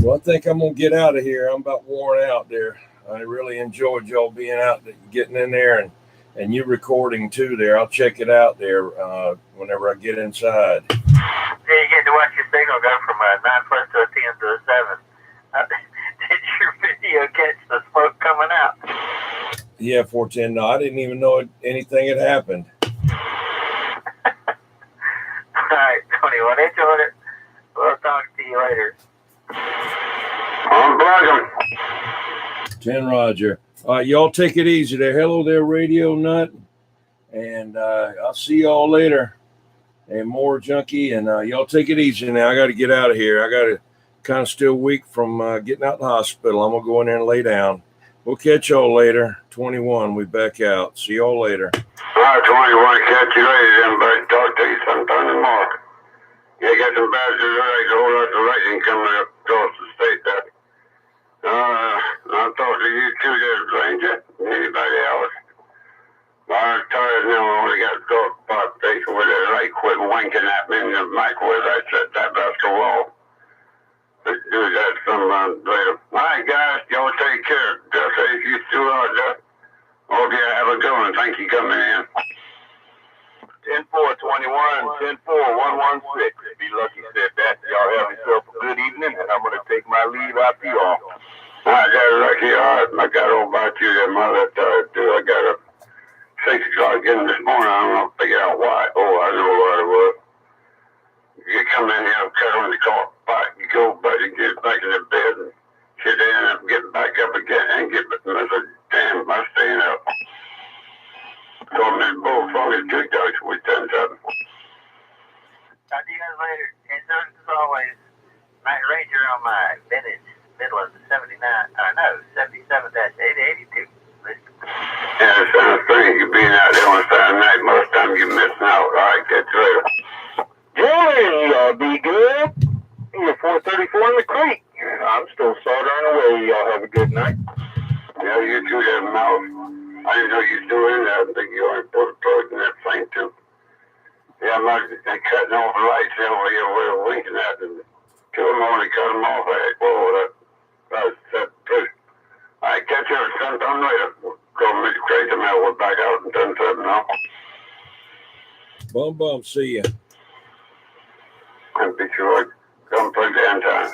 Well, I think I'm going to get out of here. I'm about worn out there. I really enjoyed y'all being out, getting in there, and you recording too there. I'll check it out there whenever I get inside. Yeah, you get to watch your signal go from a 9+ to a 10 to a 7. Did your video You'll catch the smoke coming out. Yeah, 410. No, I didn't even know anything had happened. All right, 21. Enjoyed it. We'll talk to you later. I'm bugging. 10 Roger. All right, y'all take it easy there. Hello there, Radio Nut. And I'll see y'all later. And more junkie. And y'all take it easy now. I got to get out of here. I got to kind of still weak from getting out of the hospital. I'm going to go in there and lay down. We'll catch y'all later. 21, we back out. See y'all later. All right, 21, catch you later then, buddy. Talk to you sometime tomorrow. Yeah, got some bastards right, a whole lot of lightning coming up across the state there. I'll talk to you too there, Ranger. Anybody else? I'm tired now. I only got to go to the station where that light quit winking at me in the microwave. I said that that's the wall. Let's do that sometime later. All right, guys. Y'all take care. Just say you still are there. Hope you have a good one. Thank you coming in. 10-4-21, 10-4-116. Be lucky said that. Y'all have yourself a good evening, and I'm going to take my leave after y'all. All right, that's lucky. All right, I got all about you there, mother. I got up 6 o'clock again this morning. I don't know, figure out why. Oh, I know what it was. You come in here, cut on the car, back, you go, buddy, get back in the bed and sit down and get back up again and get back. I said, damn, I'm staying up. Told me both from his good dogs we done something. Talk to you guys later. Enjoy as always. Night Ranger on my vintage middle of the 77-882. Yeah, it sounds strange you being out there on Saturday night. Most time you're missing out. All right, catch you later. Hey, y'all be good. You're 434 in the creek. I'm still soldering away. Y'all have a good night. Yeah, you too, that mouse. I didn't know you was doing that. I think you already put a plug in that thing, too. Yeah, I'm not cutting off the lights over here where they're winking at them. Kill them only cut them off. Whoa, that's pretty. All right, catch you sometime later. Go meet Crazy Man. We're back out and done something now. Bum, see ya. And be sure to come play downtown.